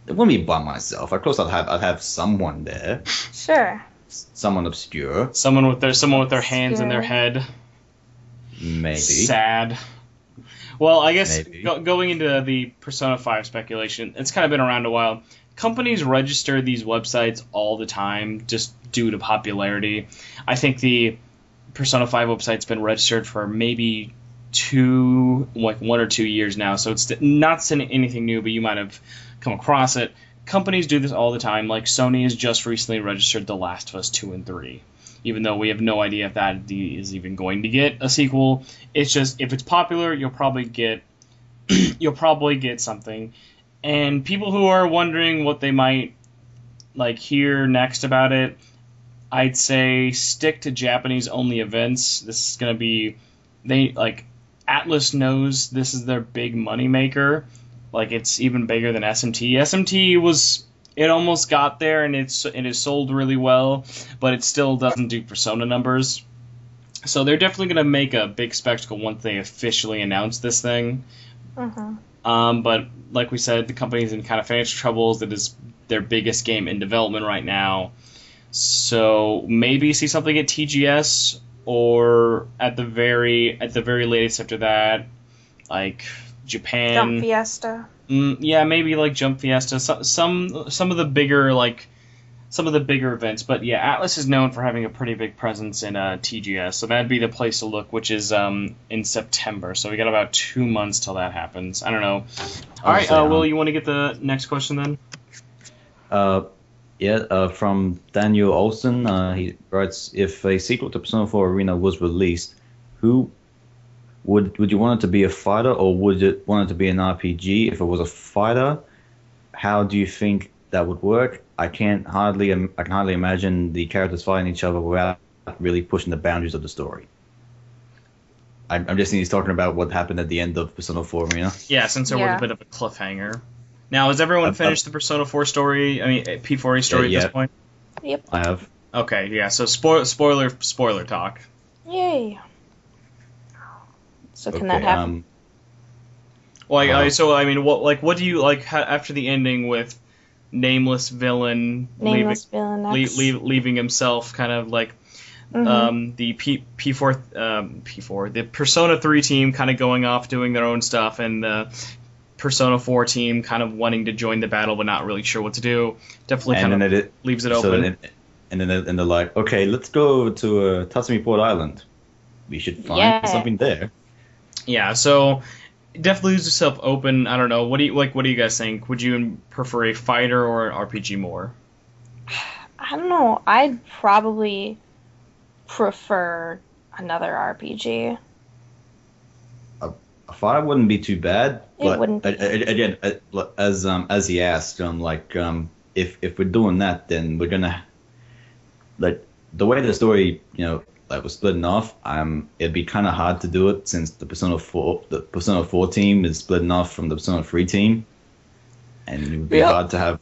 Speaker 3: it wouldn't be by myself. Of course, I'd have someone there.
Speaker 2: Sure.
Speaker 3: Someone obscure.
Speaker 1: Someone with their hands in their head.
Speaker 3: Maybe.
Speaker 1: Sad. Well, I guess
Speaker 3: Maybe.
Speaker 1: Going into the Persona 5 speculation, it's kind of been around a while. Companies register these websites all the time just due to popularity. I think the Persona 5 website's been registered for maybe 1 or 2 years now, so it's not anything new, but you might have come across it. Companies do this all the time. Like Sony has just recently registered The Last of Us 2 and 3, even though we have no idea if that is even going to get a sequel. It's just, if it's popular, you'll probably get something. And people who are wondering what they might hear next about it, I'd say stick to Japanese only events. This is going to be Atlas knows this is their big money maker. It's even bigger than SMT. SMT it almost got there, and it is sold really well, but it still doesn't do Persona numbers. So they're definitely going to make a big spectacle once they officially announce this thing.
Speaker 2: Mm-hmm.
Speaker 1: But like we said, the company's in kind of financial troubles. It is their biggest game in development right now. So maybe see something at TGS, or at the very latest after that, Japan.
Speaker 2: Jump Fiesta.
Speaker 1: Yeah, maybe Jump Fiesta. Some of the bigger events. But yeah, Atlas is known for having a pretty big presence in TGS, so that'd be the place to look, which is in September. So we got about 2 months till that happens. I don't know. All right, Will, you want to get the next question then?
Speaker 3: From Daniel Olsen. He writes, if a sequel to Persona 4 Arena was released, who would you want it to be, a fighter, or would you want it to be an RPG? If it was a fighter, how do you think that would work? I can hardly imagine the characters fighting each other without really pushing the boundaries of the story. I'm guessing he's talking about what happened at the end of Persona 4 Arena.
Speaker 1: Yeah, since there was a bit of a cliffhanger. Now, has everyone finished the Persona 4 story? I mean, P4A story at this point?
Speaker 2: Yep.
Speaker 3: I have.
Speaker 1: Okay, yeah. So spoiler talk.
Speaker 2: Yay. So can that happen?
Speaker 1: What do you like after the ending with nameless villain leaving himself, kind of the P4 the Persona 3 team kind of going off doing their own stuff, and the Persona 4 team kind of wanting to join the battle but not really sure what to do. Definitely kind of leaves it open.
Speaker 3: And they're like, okay, let's go to Tatsumi Port Island. We should find something there.
Speaker 1: Yeah, so definitely leaves yourself open. I don't know. What do you like? What do you guys think? Would you prefer a fighter or an RPG more?
Speaker 2: I don't know. I'd probably prefer another RPG.
Speaker 3: I thought it wouldn't be too bad,
Speaker 2: It
Speaker 3: but
Speaker 2: wouldn't be.
Speaker 3: again, as he asked, if we're doing that, then we're gonna like the way the story, like was splitting off. It'd be kind of hard to do it since the Persona 4 team is splitting off from the Persona 3 team, and it would be
Speaker 2: Yep.
Speaker 3: hard to have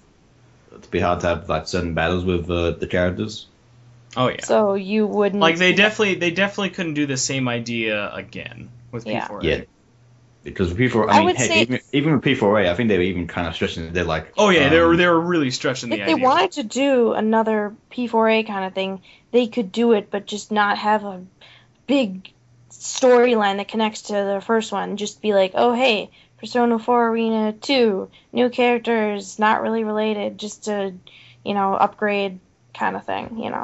Speaker 3: like certain battles with the characters.
Speaker 1: Oh yeah.
Speaker 2: So you wouldn't
Speaker 1: Like they definitely couldn't do the same idea again with
Speaker 2: Yeah.
Speaker 1: P4A.
Speaker 3: Yeah. Because with P4,
Speaker 2: I would say-
Speaker 3: even with P4A, I think they were even kind of stretching it. They're like,
Speaker 1: Oh yeah, they were really stretching the
Speaker 2: if
Speaker 1: idea.
Speaker 2: they wanted to do another P4A kind of thing, they could do it, but just not have a big storyline that connects to the first one. Just be like, oh hey, Persona 4 Arena 2, new characters, not really related, just to, upgrade kind of thing,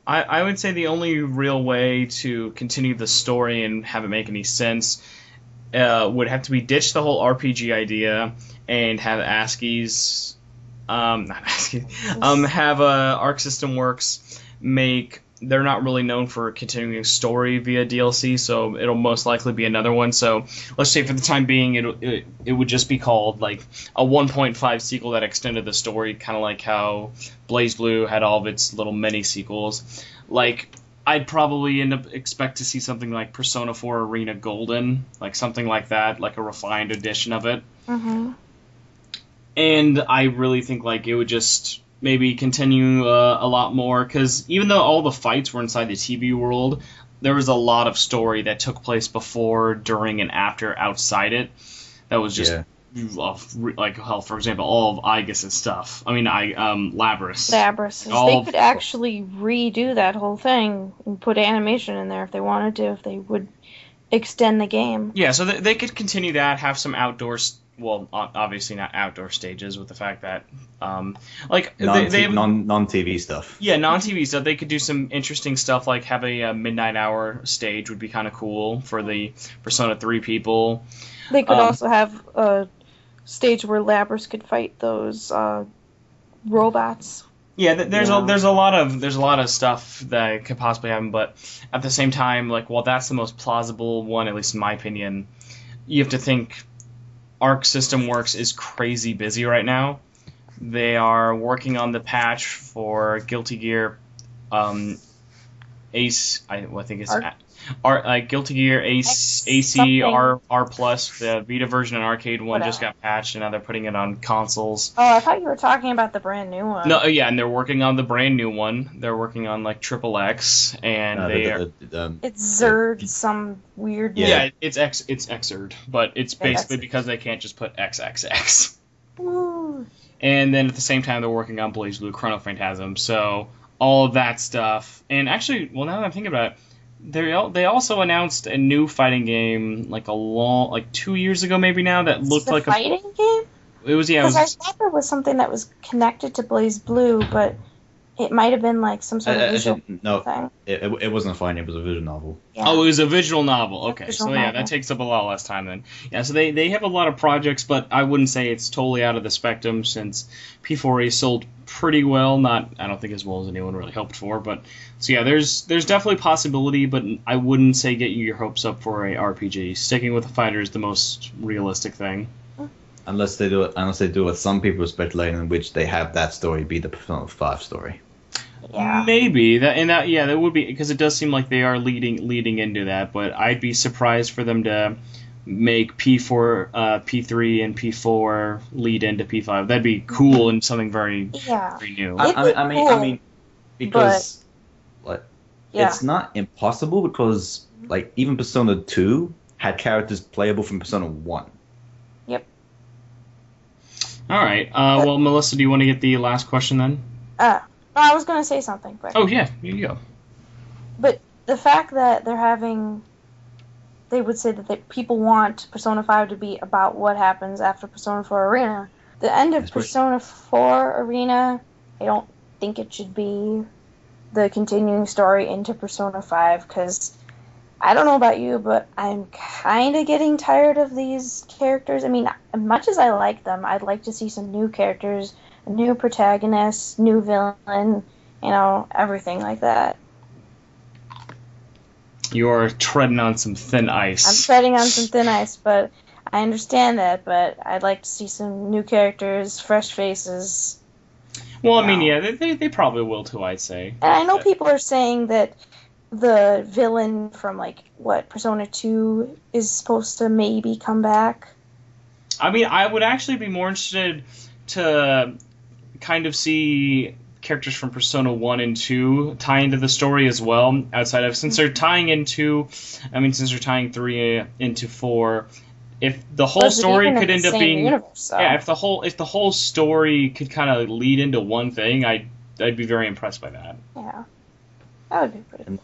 Speaker 1: I would say the only real way to continue the story and have it make any sense would have to be ditch the whole RPG idea and have ASCII's, not ASCII, have Arc System Works make. They're not really known for continuing a story via DLC, so it'll most likely be another one. So let's say for the time being, it would just be called like a 1.5 sequel that extended the story, kind of like how Blaze Blue had all of its little mini sequels. Like I'd probably expect to see something like Persona 4 Arena Golden, like something like that, like a refined edition of it.
Speaker 2: Mm-hmm.
Speaker 1: And I really think like it would just maybe continue a lot more, because even though all the fights were inside the TV world, there was a lot of story that took place before, during, and after outside it. That was just like hell. For example, all of Igus's stuff. I mean, Labrys.
Speaker 2: They could actually redo that whole thing and put animation in there if they wanted to, if they would extend the game.
Speaker 1: Yeah, so they could continue that, have some outdoors. Well, obviously not outdoor stages, with the fact that, they have
Speaker 3: non-TV stuff.
Speaker 1: Yeah, non-TV stuff. They could do some interesting stuff, like have a midnight hour stage would be kind of cool for the Persona 3 people.
Speaker 2: They could also have a stage where Labrys could fight those robots.
Speaker 1: Yeah, there's a lot of stuff that could possibly happen, but at the same time, like, while that's the most plausible one, at least in my opinion, you have to think Arc System Works is crazy busy right now. They are working on the patch for Guilty Gear Ace. I think it's Guilty Gear Ace AC R Plus. The Vita version and arcade one just got patched, and now they're putting it on consoles.
Speaker 2: Oh, I thought you were talking about the brand new one.
Speaker 1: No, yeah, and they're working on the brand new one. They're working on like XXX, and
Speaker 2: it's Zerd, some weird.
Speaker 1: Yeah, it's Xrd, but it's basically because they can't just put XXX.
Speaker 2: Woo.
Speaker 1: And then at the same time, they're working on Blaze Blue Chrono Phantasm, so all of that stuff. And actually, well, now that I'm thinking about it, they also announced a new fighting game like 2 years ago, maybe now, that looked like
Speaker 2: a fighting game.
Speaker 1: It was, yeah.
Speaker 2: Because I thought there was something that was connected to Blaze Blue, but it might have been like some sort of visual thing.
Speaker 3: It wasn't a fighting. It was a visual novel.
Speaker 2: Yeah.
Speaker 1: Oh, it was a visual novel. Okay,
Speaker 2: visual
Speaker 1: so yeah,
Speaker 2: novel.
Speaker 1: that takes up a lot less time then. Yeah, so they have a lot of projects, but I wouldn't say it's totally out of the spectrum, since P4A sold pretty well. I don't think as well as anyone really hoped for, but so yeah, there's definitely possibility, but I wouldn't say get your hopes up for a RPG. Sticking with the fighter is the most realistic thing.
Speaker 3: Unless they do what some people are speculating, in which they have that story be the Persona 5 story.
Speaker 2: Yeah.
Speaker 1: Maybe that would be, because it does seem like they are leading into that, but I'd be surprised for them to make P4, P3, and P4 lead into P5. That'd be cool and something very new.
Speaker 3: I mean, because it's not impossible, because like even Persona 2 had characters playable from Persona 1.
Speaker 2: Yep.
Speaker 1: All right. Well, Melissa, do you want to get the last question then?
Speaker 2: I was going to say something quick.
Speaker 1: Oh, yeah. Here you go.
Speaker 2: But the fact that they would say that people want Persona 5 to be about what happens after Persona 4 Arena. The end of Persona 4 Arena, I don't think it should be the continuing story into Persona 5, because I don't know about you, but I'm kind of getting tired of these characters. I mean, as much as I like them, I'd like to see some new characters, a new protagonist, new villain, everything like that.
Speaker 1: You're treading on some thin ice.
Speaker 2: I'm treading on some thin ice, but I understand that, but I'd like to see some new characters, fresh faces.
Speaker 1: Well, I mean, yeah, they probably will too, I'd say.
Speaker 2: And I know people are saying that the villain from, Persona 2 is supposed to maybe come back.
Speaker 1: I mean, I would actually be more interested to kind of see characters from Persona 1 and 2 tie into the story as well, outside of, since they're tying into, since they're tying 3 into 4, if the whole story could end up being, if the whole story could kind of lead into one thing, I'd be very impressed by that.
Speaker 2: Yeah, that would be pretty cool.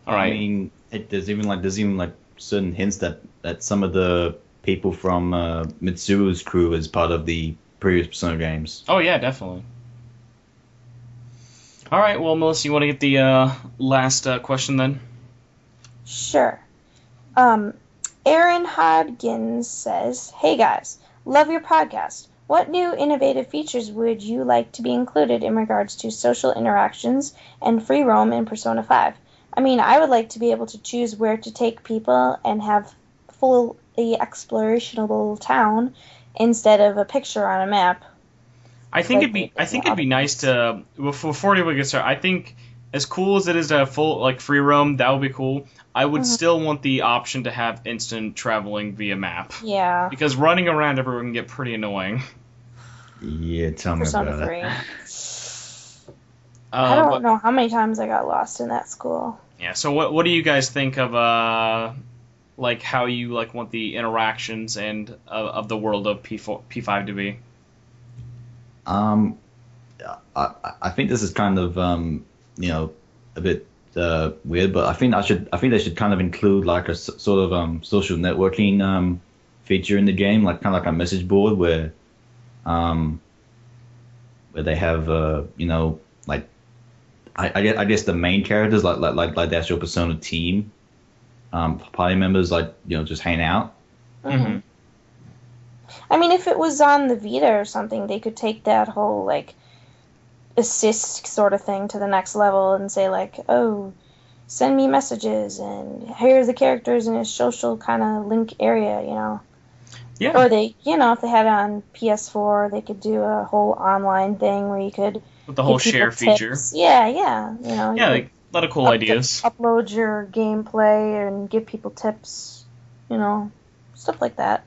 Speaker 1: All right.
Speaker 3: I mean, there's even certain hints that some of the people from Mitsuru's crew is part of the previous Persona games.
Speaker 1: Oh yeah, definitely. All right, well, Melissa, you want to get the last question then?
Speaker 2: Sure. Aaron Hodgins says, "Hey guys, love your podcast. What new innovative features would you like to be included in regards to social interactions and free roam in Persona 5? I mean, I would like to be able to choose where to take people and have fully explorationable town instead of a picture on a map."
Speaker 1: I think it'd be nice to, before we get started, I think as cool as it is to have full free roam, that would be cool. I would still want the option to have instant traveling via map.
Speaker 2: Yeah.
Speaker 1: Because running around everywhere can get pretty annoying.
Speaker 3: Yeah, tell me
Speaker 2: Persona
Speaker 3: about
Speaker 2: 3.
Speaker 3: it.
Speaker 2: I don't know how many times I got lost in that school.
Speaker 1: Yeah. So what do you guys think of how you want the interactions and of the world of P5 to be?
Speaker 3: I think this is kind of a bit weird, but I think they should kind of include a sort of social networking feature in the game, kind of like a message board where they have I guess the main characters like the actual Persona team, party members just hang out.
Speaker 1: Mm-hmm.
Speaker 2: I mean, if it was on the Vita or something, they could take that whole assist sort of thing to the next level and say oh, send me messages and here are the characters in a social kind of link area,
Speaker 1: Yeah.
Speaker 2: Or they, if they had it on PS4, they could do a whole online thing where you could
Speaker 1: with the whole share feature.
Speaker 2: Yeah.
Speaker 1: Yeah, a lot of cool ideas.
Speaker 2: Upload your gameplay and give people tips, stuff like that.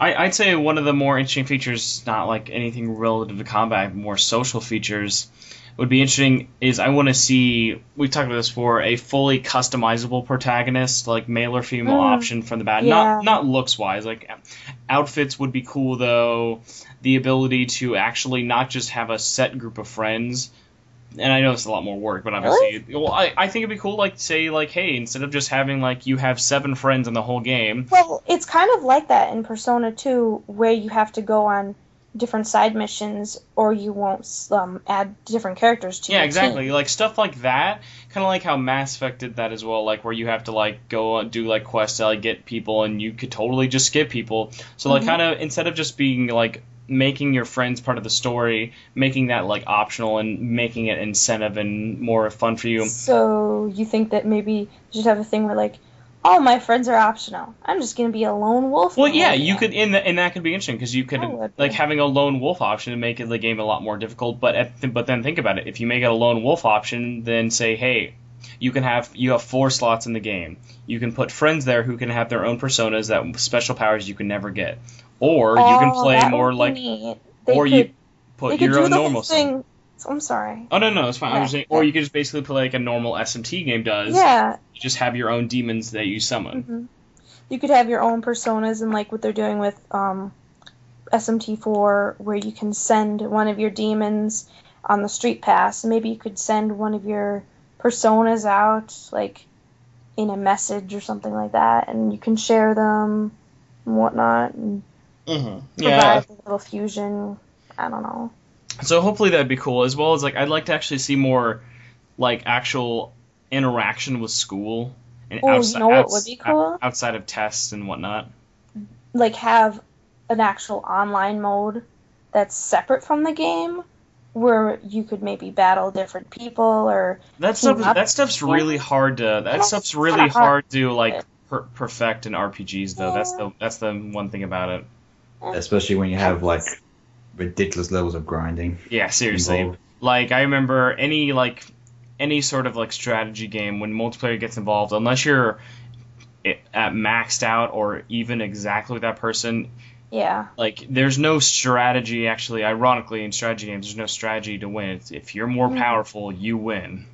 Speaker 1: I'd say one of the more interesting features, not anything relative to combat, more social features, would be interesting is I want to see, we've talked about this before, a fully customizable protagonist, male or female option from the bat.
Speaker 2: Yeah.
Speaker 1: Not looks-wise. Outfits would be cool, though. The ability to actually not just have a set group of friends, and I know it's a lot more work, but obviously,
Speaker 2: Really?
Speaker 1: well, I think it'd be cool, say, hey, instead of just having, you have 7 friends in the whole game.
Speaker 2: Well, it's kind of like that in Persona 2, where you have to go on different side missions, or you won't add different characters to your
Speaker 1: exactly.
Speaker 2: team.
Speaker 1: Stuff like that, kind of like how Mass Effect did that as well, where you have to, go do, quests to, get people, and you could totally just skip people. So, kind of, instead of just being, making your friends part of the story, making that optional and making it incentive and more fun for you.
Speaker 2: So you think that maybe you should have a thing where all my friends are optional. I'm just gonna be a lone wolf.
Speaker 1: Well, yeah, you could, and that could be interesting because you could
Speaker 2: be.
Speaker 1: having a lone wolf option and make the game a lot more difficult. But then think about it: if you make it a lone wolf option, then say, hey, you have 4 slots in the game. You can put friends there who can have their own personas that special powers you can never get. Or you can play more you put your own normal
Speaker 2: thing. I'm sorry.
Speaker 1: Oh no, it's fine.
Speaker 2: Yeah,
Speaker 1: I'm just saying, or you could just basically play a normal SMT game does.
Speaker 2: Yeah.
Speaker 1: You just have your own demons that you summon.
Speaker 2: Mm-hmm. You could have your own personas, and what they're doing with SMT4, where you can send one of your demons on the street pass. Maybe you could send one of your personas out, in a message or something like that, and you can share them and whatnot. And provide a little fusion. I don't know.
Speaker 1: So hopefully that'd be cool, as well as I'd like to actually see more actual interaction with school And
Speaker 2: Oh, you know what would be cool?
Speaker 1: outside of tests and whatnot.
Speaker 2: Like have an actual online mode that's separate from the game, where you could maybe battle different people or
Speaker 1: That stuff's really hard to like perfect in RPGs though.
Speaker 2: Yeah.
Speaker 1: That's the one thing about it.
Speaker 3: Especially when you have like ridiculous levels of grinding.
Speaker 1: Yeah, seriously.
Speaker 3: Involved.
Speaker 1: Like I remember any sort of like strategy game when multiplayer gets involved, unless you're at maxed out or even exactly with that person.
Speaker 2: Yeah.
Speaker 1: Like there's no strategy. Actually, ironically, in strategy games, there's no strategy to win. If you're more powerful, you win.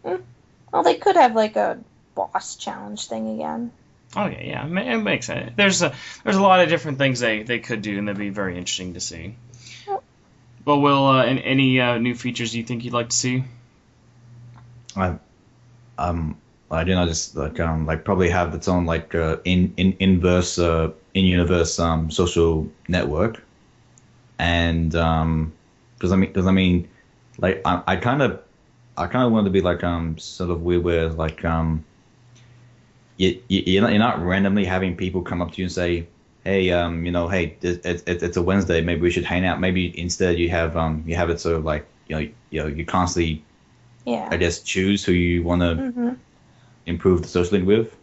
Speaker 2: Well, they could have like a boss challenge thing again.
Speaker 1: Oh yeah, it makes sense. There's a lot of different things they could do, and that'd be very interesting to see. But Will, any new features you think you'd like to see?
Speaker 3: I don't know, just like probably have its own like inverse in universe social network, and because I mean like I kind of want to be like sort of weird where like you're not randomly having people come up to you and say, hey, hey, it's a Wednesday, maybe we should hang out. Maybe instead you have it sort of like you constantly, I guess, choose who you want to improve the social link with.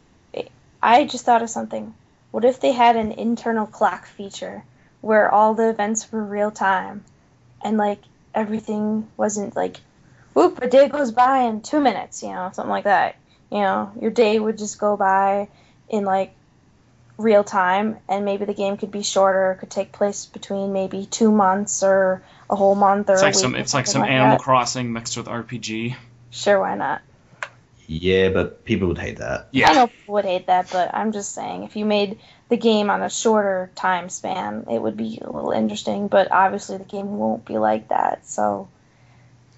Speaker 2: I just thought of something. What if they had an internal clock feature where all the events were real time, and like everything wasn't like, whoop, a day goes by in 2 minutes, something like that. Your day would just go by in like real time, and maybe the game could be shorter, could take place between maybe 2 months or a whole month or a week.
Speaker 1: It's like some Animal Crossing mixed with RPG.
Speaker 2: Sure, why not?
Speaker 3: Yeah, but people would hate that.
Speaker 1: Yeah.
Speaker 2: I know people would hate that, but I'm just saying, if you made the game on a shorter time span, it would be a little interesting, but obviously the game won't be like that, so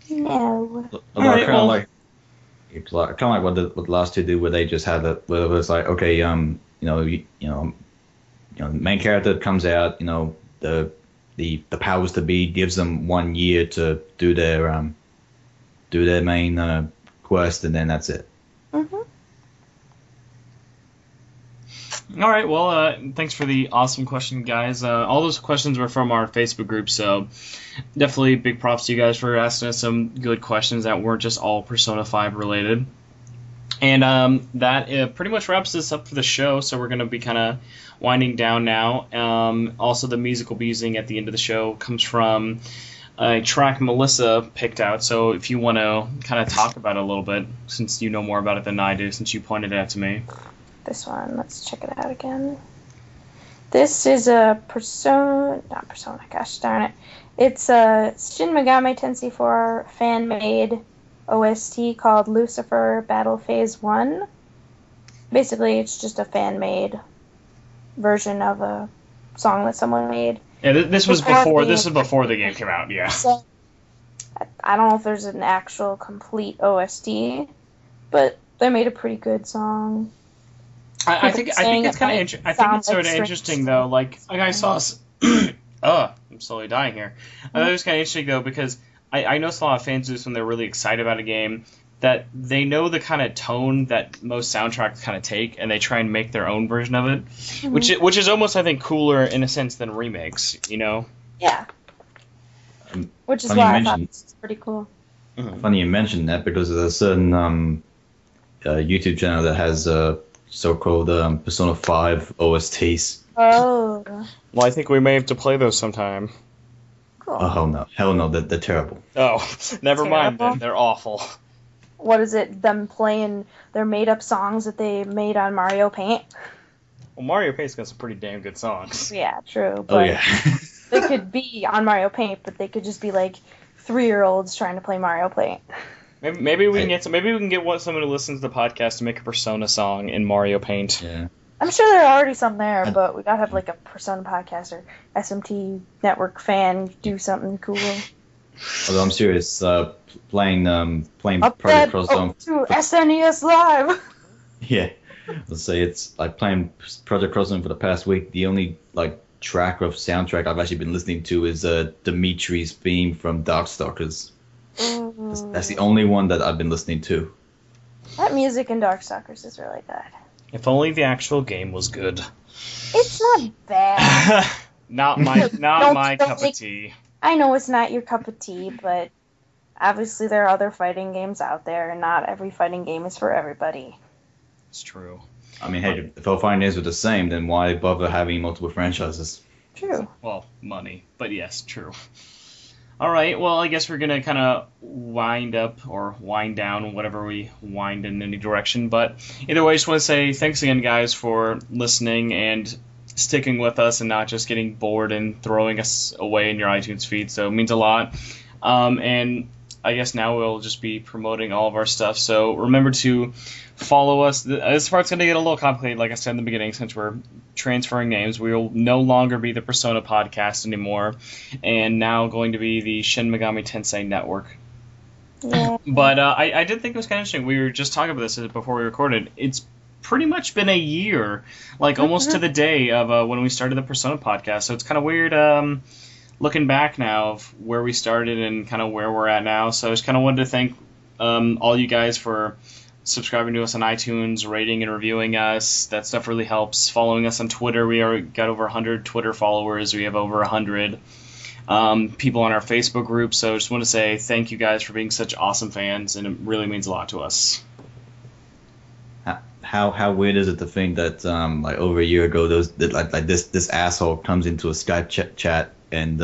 Speaker 2: no.
Speaker 3: Kind of like what the last two do, where they just had it, where it was like, okay, the main character comes out, the powers to be gives them 1 year to do their main quest, and then that's it.
Speaker 1: All right, well, thanks for the awesome question, guys. All those questions were from our Facebook group, so definitely big props to you guys for asking us some good questions that weren't just all Persona 5 related. And that pretty much wraps this up for the show, so we're going to be kind of winding down now. Also, the music we'll be using at the end of the show comes from a track Melissa picked out, so if you want to kind of talk about it a little bit, since you know more about it than I do, since you pointed it out to me.
Speaker 2: This one, let's check it out again. This is a not Persona, gosh darn it. It's a Shin Megami Tensei 4 fan-made OST called Lucifer Battle Phase 1. Basically, it's just a fan-made version of a song that someone made.
Speaker 1: Yeah, this was before the game came out, yeah.
Speaker 2: So, I don't know if there's an actual complete OST, but they made a pretty good song.
Speaker 1: I think it's kind of interesting. I think it's sort of interesting though. Like I saw, I'm slowly dying here. I thought it was kind of interesting though, because I know a lot of fans do this when they're really excited about a game, that they know the kind of tone that most soundtracks kind of take, and they try and make their own version of it, which is almost, I think, cooler in a sense than remakes.
Speaker 2: Yeah. Which is why I thought this was pretty cool.
Speaker 3: Funny you mentioned that, because there's a certain YouTube channel that has so-called Persona 5 OSTs.
Speaker 2: Oh.
Speaker 1: Well, I think we may have to play those sometime.
Speaker 2: Cool.
Speaker 3: Oh, hell no, they're terrible.
Speaker 1: Oh, never mind then. They're awful.
Speaker 2: What is it, them playing their made-up songs that they made on Mario Paint?
Speaker 1: Well, Mario Paint's got some pretty damn good songs.
Speaker 2: Yeah, true. But they could be on Mario Paint, but they could just be like 3-year-olds trying to play Mario Paint.
Speaker 1: Maybe we can get someone who listens to the podcast to make a Persona song in Mario Paint.
Speaker 3: Yeah.
Speaker 2: I'm sure there are already some there, but we gotta have like a Persona podcast or SMT Network fan do something cool.
Speaker 3: Although I'm serious, playing Project Cross Zone
Speaker 2: to SNES Live.
Speaker 3: Yeah, let's say it's like playing Project Cross Zone for the past week. The only like track of soundtrack I've actually been listening to is Dimitri's theme from Darkstalkers. That's the only one that I've been listening to.
Speaker 2: That music in Darkstalkers is really good.
Speaker 1: If only the actual game was good.
Speaker 2: It's not bad.
Speaker 1: not my cup of tea.
Speaker 2: I know it's not your cup of tea, but obviously there are other fighting games out there, and not every fighting game is for everybody.
Speaker 1: It's true.
Speaker 3: I mean, hey, if all fighting games were the same, then why bother having multiple franchises?
Speaker 2: True.
Speaker 1: Well, money. But yes, true. All right, well, I guess we're going to kind of wind up or wind down, whatever we wind in any direction. But either way, I just want to say thanks again, guys, for listening and sticking with us and not just getting bored and throwing us away in your iTunes feed. So it means a lot. And I guess now we'll just be promoting all of our stuff. So remember to follow us. This part's going to get a little complicated, like I said in the beginning, since we're transferring names. We will no longer be the Persona Podcast anymore, and now going to be the Shin Megami Tensei Network.
Speaker 2: Yeah.
Speaker 1: But I did think it was kind of interesting. We were just talking about this before we recorded. It's pretty much been a year, like almost to the day of when we started the Persona Podcast. So it's kind of weird looking back now of where we started and kind of where we're at now. So I just kind of wanted to thank all you guys for subscribing to us on iTunes, rating and reviewing us. That stuff really helps. Following us on Twitter. We got over 100 Twitter followers. We have over 100 people on our Facebook group. So I just want to say thank you guys for being such awesome fans, and it really means a lot to us.
Speaker 3: How weird is it to think that like over a year ago, this asshole comes into a Skype chat and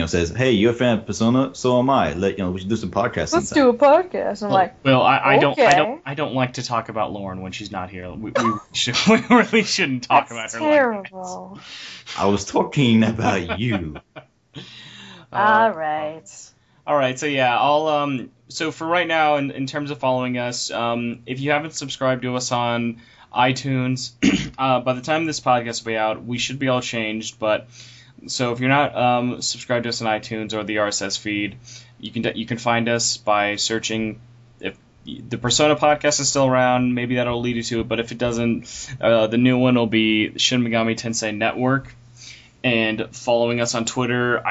Speaker 3: says, "Hey, you're a fan of Persona, so am I. We should do some podcasts."
Speaker 2: Let's do a podcast. I'm like,
Speaker 1: well, I
Speaker 2: okay.
Speaker 1: don't like to talk about Lauren when she's not here. We really shouldn't talk about her.
Speaker 2: Terrible.
Speaker 1: Like that.
Speaker 3: I was talking about you.
Speaker 2: All right.
Speaker 1: All right. So yeah, so for right now, in terms of following us, if you haven't subscribed to us on iTunes, by the time this podcast will be out, we should be all changed. But so if you're not subscribed to us on iTunes or the RSS feed, you can find us by searching. If the Persona Podcast is still around, maybe that'll lead you to it. But if it doesn't, the new one will be Shin Megami Tensei Network. And following us on Twitter,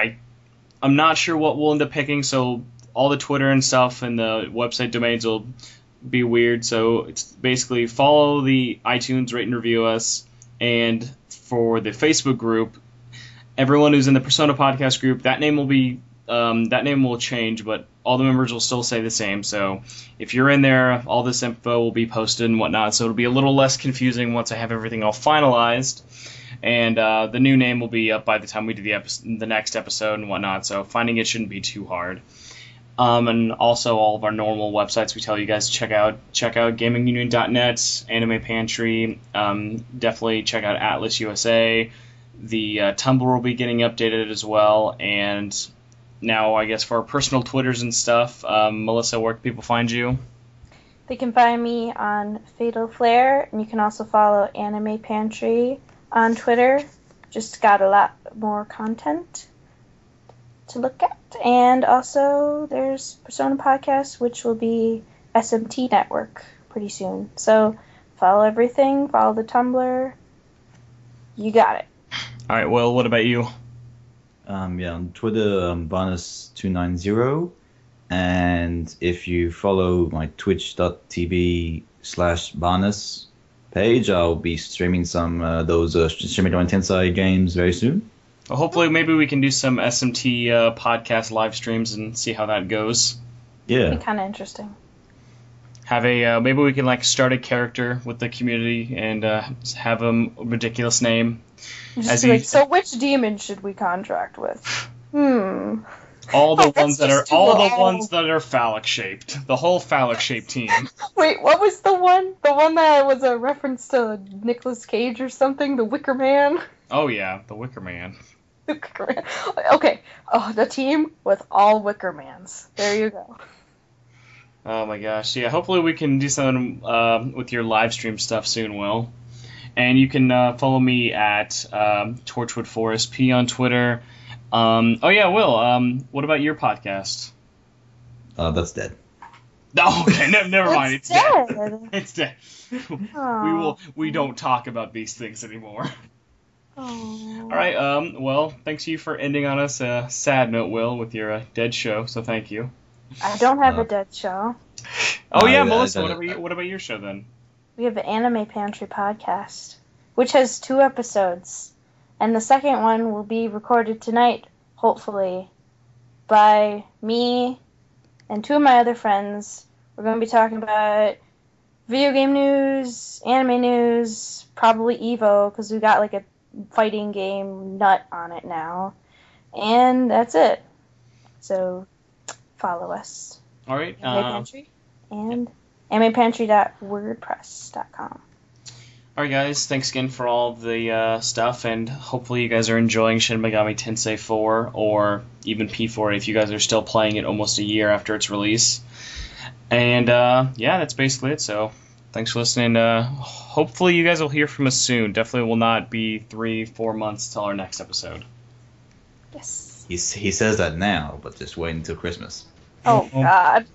Speaker 1: I'm not sure what we'll end up picking, so all the Twitter and stuff and the website domains will be weird. So it's basically follow the iTunes, rate and review us, and for the Facebook group, everyone who's in the Persona Podcast group, that name will change, but all the members will still stay the same. So if you're in there, all this info will be posted and whatnot. So it'll be a little less confusing once I have everything all finalized. And the new name will be up by the time we do the next episode and whatnot, so finding it shouldn't be too hard. And also all of our normal websites we tell you guys to check out gamingunion.net, Anime Pantry, definitely check out Atlas USA. The Tumblr will be getting updated as well, and now I guess for our personal Twitters and stuff, Melissa, where can people find you?
Speaker 2: They can find me on Fatal Flare, and you can also follow Anime Pantry on Twitter. Just got a lot more content to look at. And also there's Persona Podcast, which will be SMT Network pretty soon. So follow everything, follow the Tumblr. You got it.
Speaker 1: All right, well, what about you?
Speaker 3: On Twitter, Bonus290. And if you follow my twitch.tv/Bonus page, I'll be streaming some those Shin Megami Tensei games very soon.
Speaker 1: Well, hopefully, maybe we can do some SMT podcast live streams and see how that goes.
Speaker 3: Yeah,
Speaker 2: It'd be kind of interesting.
Speaker 1: Have maybe we can start a character with the community and have a ridiculous name.
Speaker 2: Just be so which demon should we contract with?
Speaker 1: All the ones that are phallic shaped. The whole phallic shaped team.
Speaker 2: Wait, what was the one? The one that was a reference to Nicolas Cage or something? The Wicker Man?
Speaker 1: Oh yeah, the Wicker Man.
Speaker 2: Okay. Oh, the team with all Wicker Mans. There you go.
Speaker 1: Oh my gosh. Yeah, hopefully we can do something with your live stream stuff soon, Will. And you can follow me at Torchwood Forest P on Twitter. Oh yeah, Will. What about your podcast?
Speaker 3: That's dead.
Speaker 1: Oh, okay, never mind. It's dead. It's dead.
Speaker 2: Aww.
Speaker 1: We don't talk about these things anymore.
Speaker 2: Aww.
Speaker 1: All right. Well, thanks to you for ending on us a sad note, Will, with your dead show. So thank you.
Speaker 2: I don't have a dead show.
Speaker 1: Oh yeah,
Speaker 3: yeah,
Speaker 1: Melissa. What about your show then?
Speaker 2: We have an Anime Pantry podcast, which has 2 episodes, and the second one will be recorded tonight, hopefully, by me and 2 of my other friends. We're going to be talking about video game news, anime news, probably Evo, because we got like a fighting game nut on it now. And that's it. So follow us.
Speaker 1: All right.
Speaker 2: Anime Pantry and animepantry.wordpress.com.
Speaker 1: All right, guys. Thanks again for all the stuff, and hopefully you guys are enjoying Shin Megami Tensei 4 or even P4 if you guys are still playing it almost a year after its release. And yeah, that's basically it. So thanks for listening. Hopefully you guys will hear from us soon. Definitely will not be 3-4 months till our next episode.
Speaker 2: Yes.
Speaker 3: He says that now, but just wait until Christmas.
Speaker 2: Oh, God.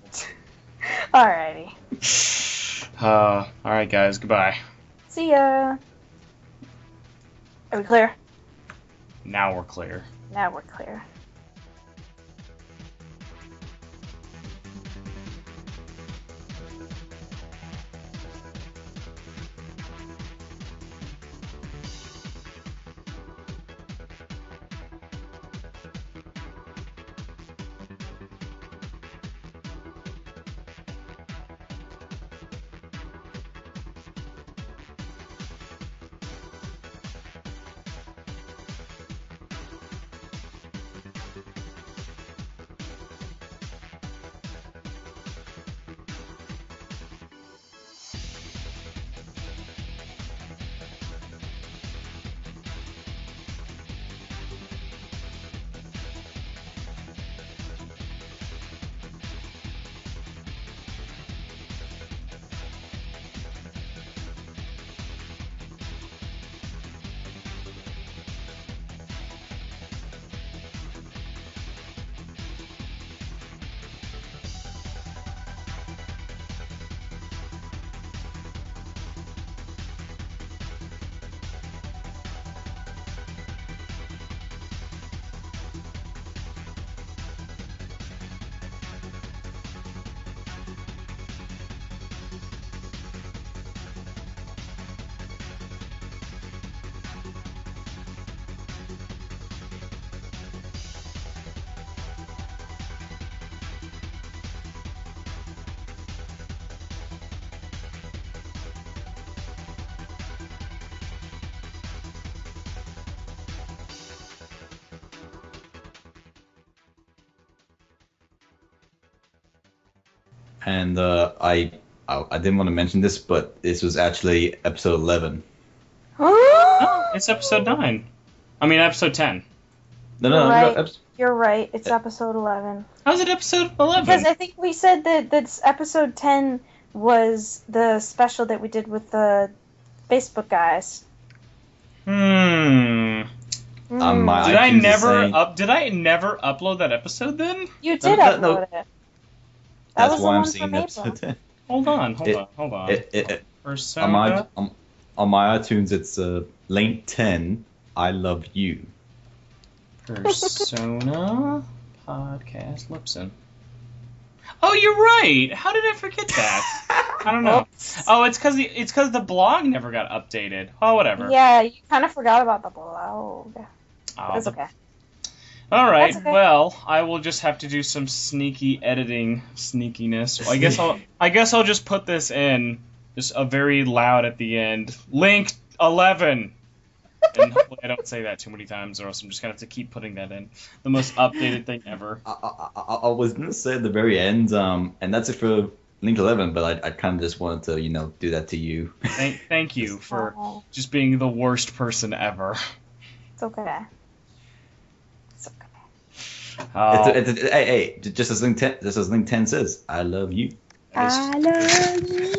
Speaker 2: Alrighty.
Speaker 1: All right, guys. Goodbye.
Speaker 2: See ya. Are we clear?
Speaker 1: Now we're clear.
Speaker 2: Now we're clear.
Speaker 3: And I didn't want to mention this, but this was actually episode 11.
Speaker 1: Oh, it's episode 9. I mean, episode 10.
Speaker 3: No,
Speaker 2: You're right. It's episode 11.
Speaker 1: How's it episode 11?
Speaker 2: Because I think we said that episode 10 was the special that we did with the Facebook guys.
Speaker 1: Did I never upload that episode then?
Speaker 2: You did upload it.
Speaker 3: That's why I'm seeing episode 10.
Speaker 1: Hold on. Persona?
Speaker 3: On my iTunes, it's link 10, I love you.
Speaker 1: Persona podcast Lipson. Oh, you're right. How did I forget that? I don't know.
Speaker 2: Oops.
Speaker 1: Oh, it's because the blog never got updated. Oh, whatever.
Speaker 2: Yeah, you kind of forgot about the blog. That's okay.
Speaker 1: All right.
Speaker 2: That's okay.
Speaker 1: Well, I will just have to do some sneaky editing sneakiness. I guess I'll just put this in, just a very loud at the end. Link 11. And hopefully I don't say that too many times, or else I'm just gonna have to keep putting that in. The most updated thing ever.
Speaker 3: I was gonna say at the very end, and that's it for link 11. But I kind of just wanted to, do that to you.
Speaker 1: Thank you for just being the worst person ever.
Speaker 2: It's okay. It's okay.
Speaker 3: Hey, just as link 10 says, I love you.
Speaker 2: I love you.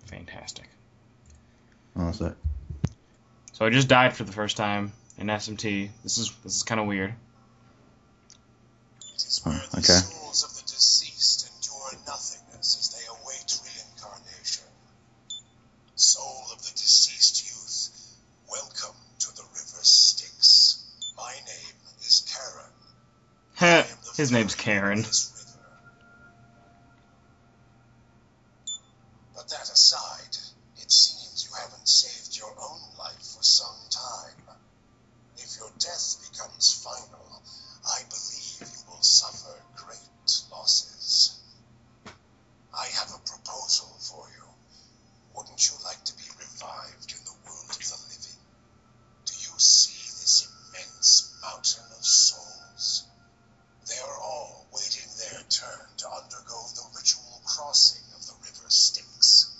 Speaker 1: Fantastic.
Speaker 3: Oh, what's that?
Speaker 1: So I just died for the first time in SMT. This is kind of weird.
Speaker 3: Okay.
Speaker 1: His name's Karen.
Speaker 4: But that aside, it seems you haven't saved your own life for some time. If your death becomes final, I believe you will suffer great losses. I have a proposal for you. Wouldn't you like to be revived in the world of the living? Do you see this immense mountain of souls? They are all waiting their turn to undergo the ritual crossing of the river Styx.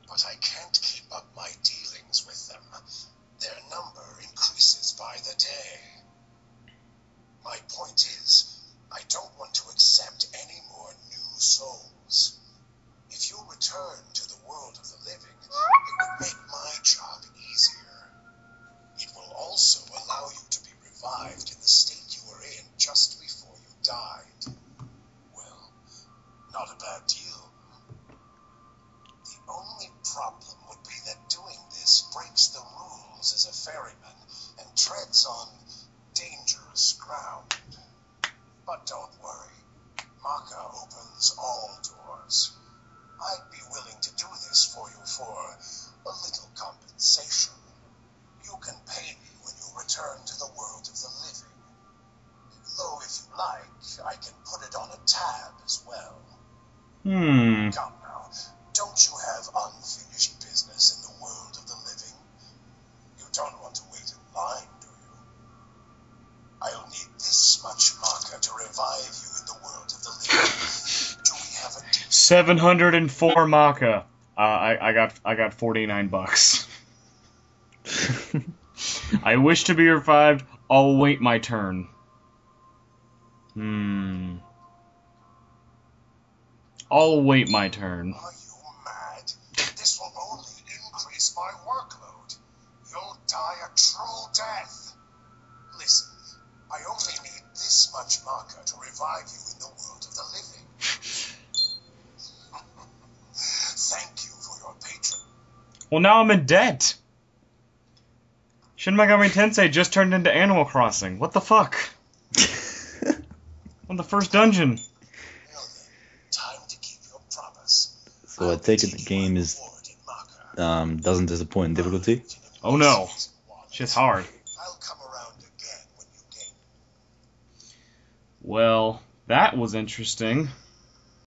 Speaker 4: But I can't keep up my dealings with them. Their number increases by the day. My point is, I don't want to accept any more new souls. If you return to the world of the living, it would make my job easier. It will also allow you to be revived in the state you were in just before you died. Well, not a bad deal. The only problem would be that doing this breaks the rules as a ferryman and treads on dangerous ground. But don't worry, Maka opens all doors. I'd be willing to do this for you for a little compensation. You can pay me when you return to the world of the living. Though if you like, I can put it on a tab as well. Come now, don't you have unfinished business in the world of the living? You don't want to wait in line, do you? I'll need this much Maka to revive you in the world of the living. Do we have a deal?
Speaker 1: 704 Maka. I got $49. I wish to be revived. I'll wait my turn. I'll wait my turn.
Speaker 4: Are you mad? This will only increase my workload. You'll die a true death. Listen, I only need this much Maka to revive you in the world of the living. Thank you for your patron.
Speaker 1: Well, now I'm in debt. Shin Megami Tensei just turned into Animal Crossing. What the fuck? On the first dungeon.
Speaker 4: Well then, time to keep your promise.
Speaker 3: So I take it the game is doesn't disappoint in difficulty.
Speaker 1: Oh no. Shit's hard.
Speaker 4: I'll come around again when you gain.
Speaker 1: Well, that was interesting.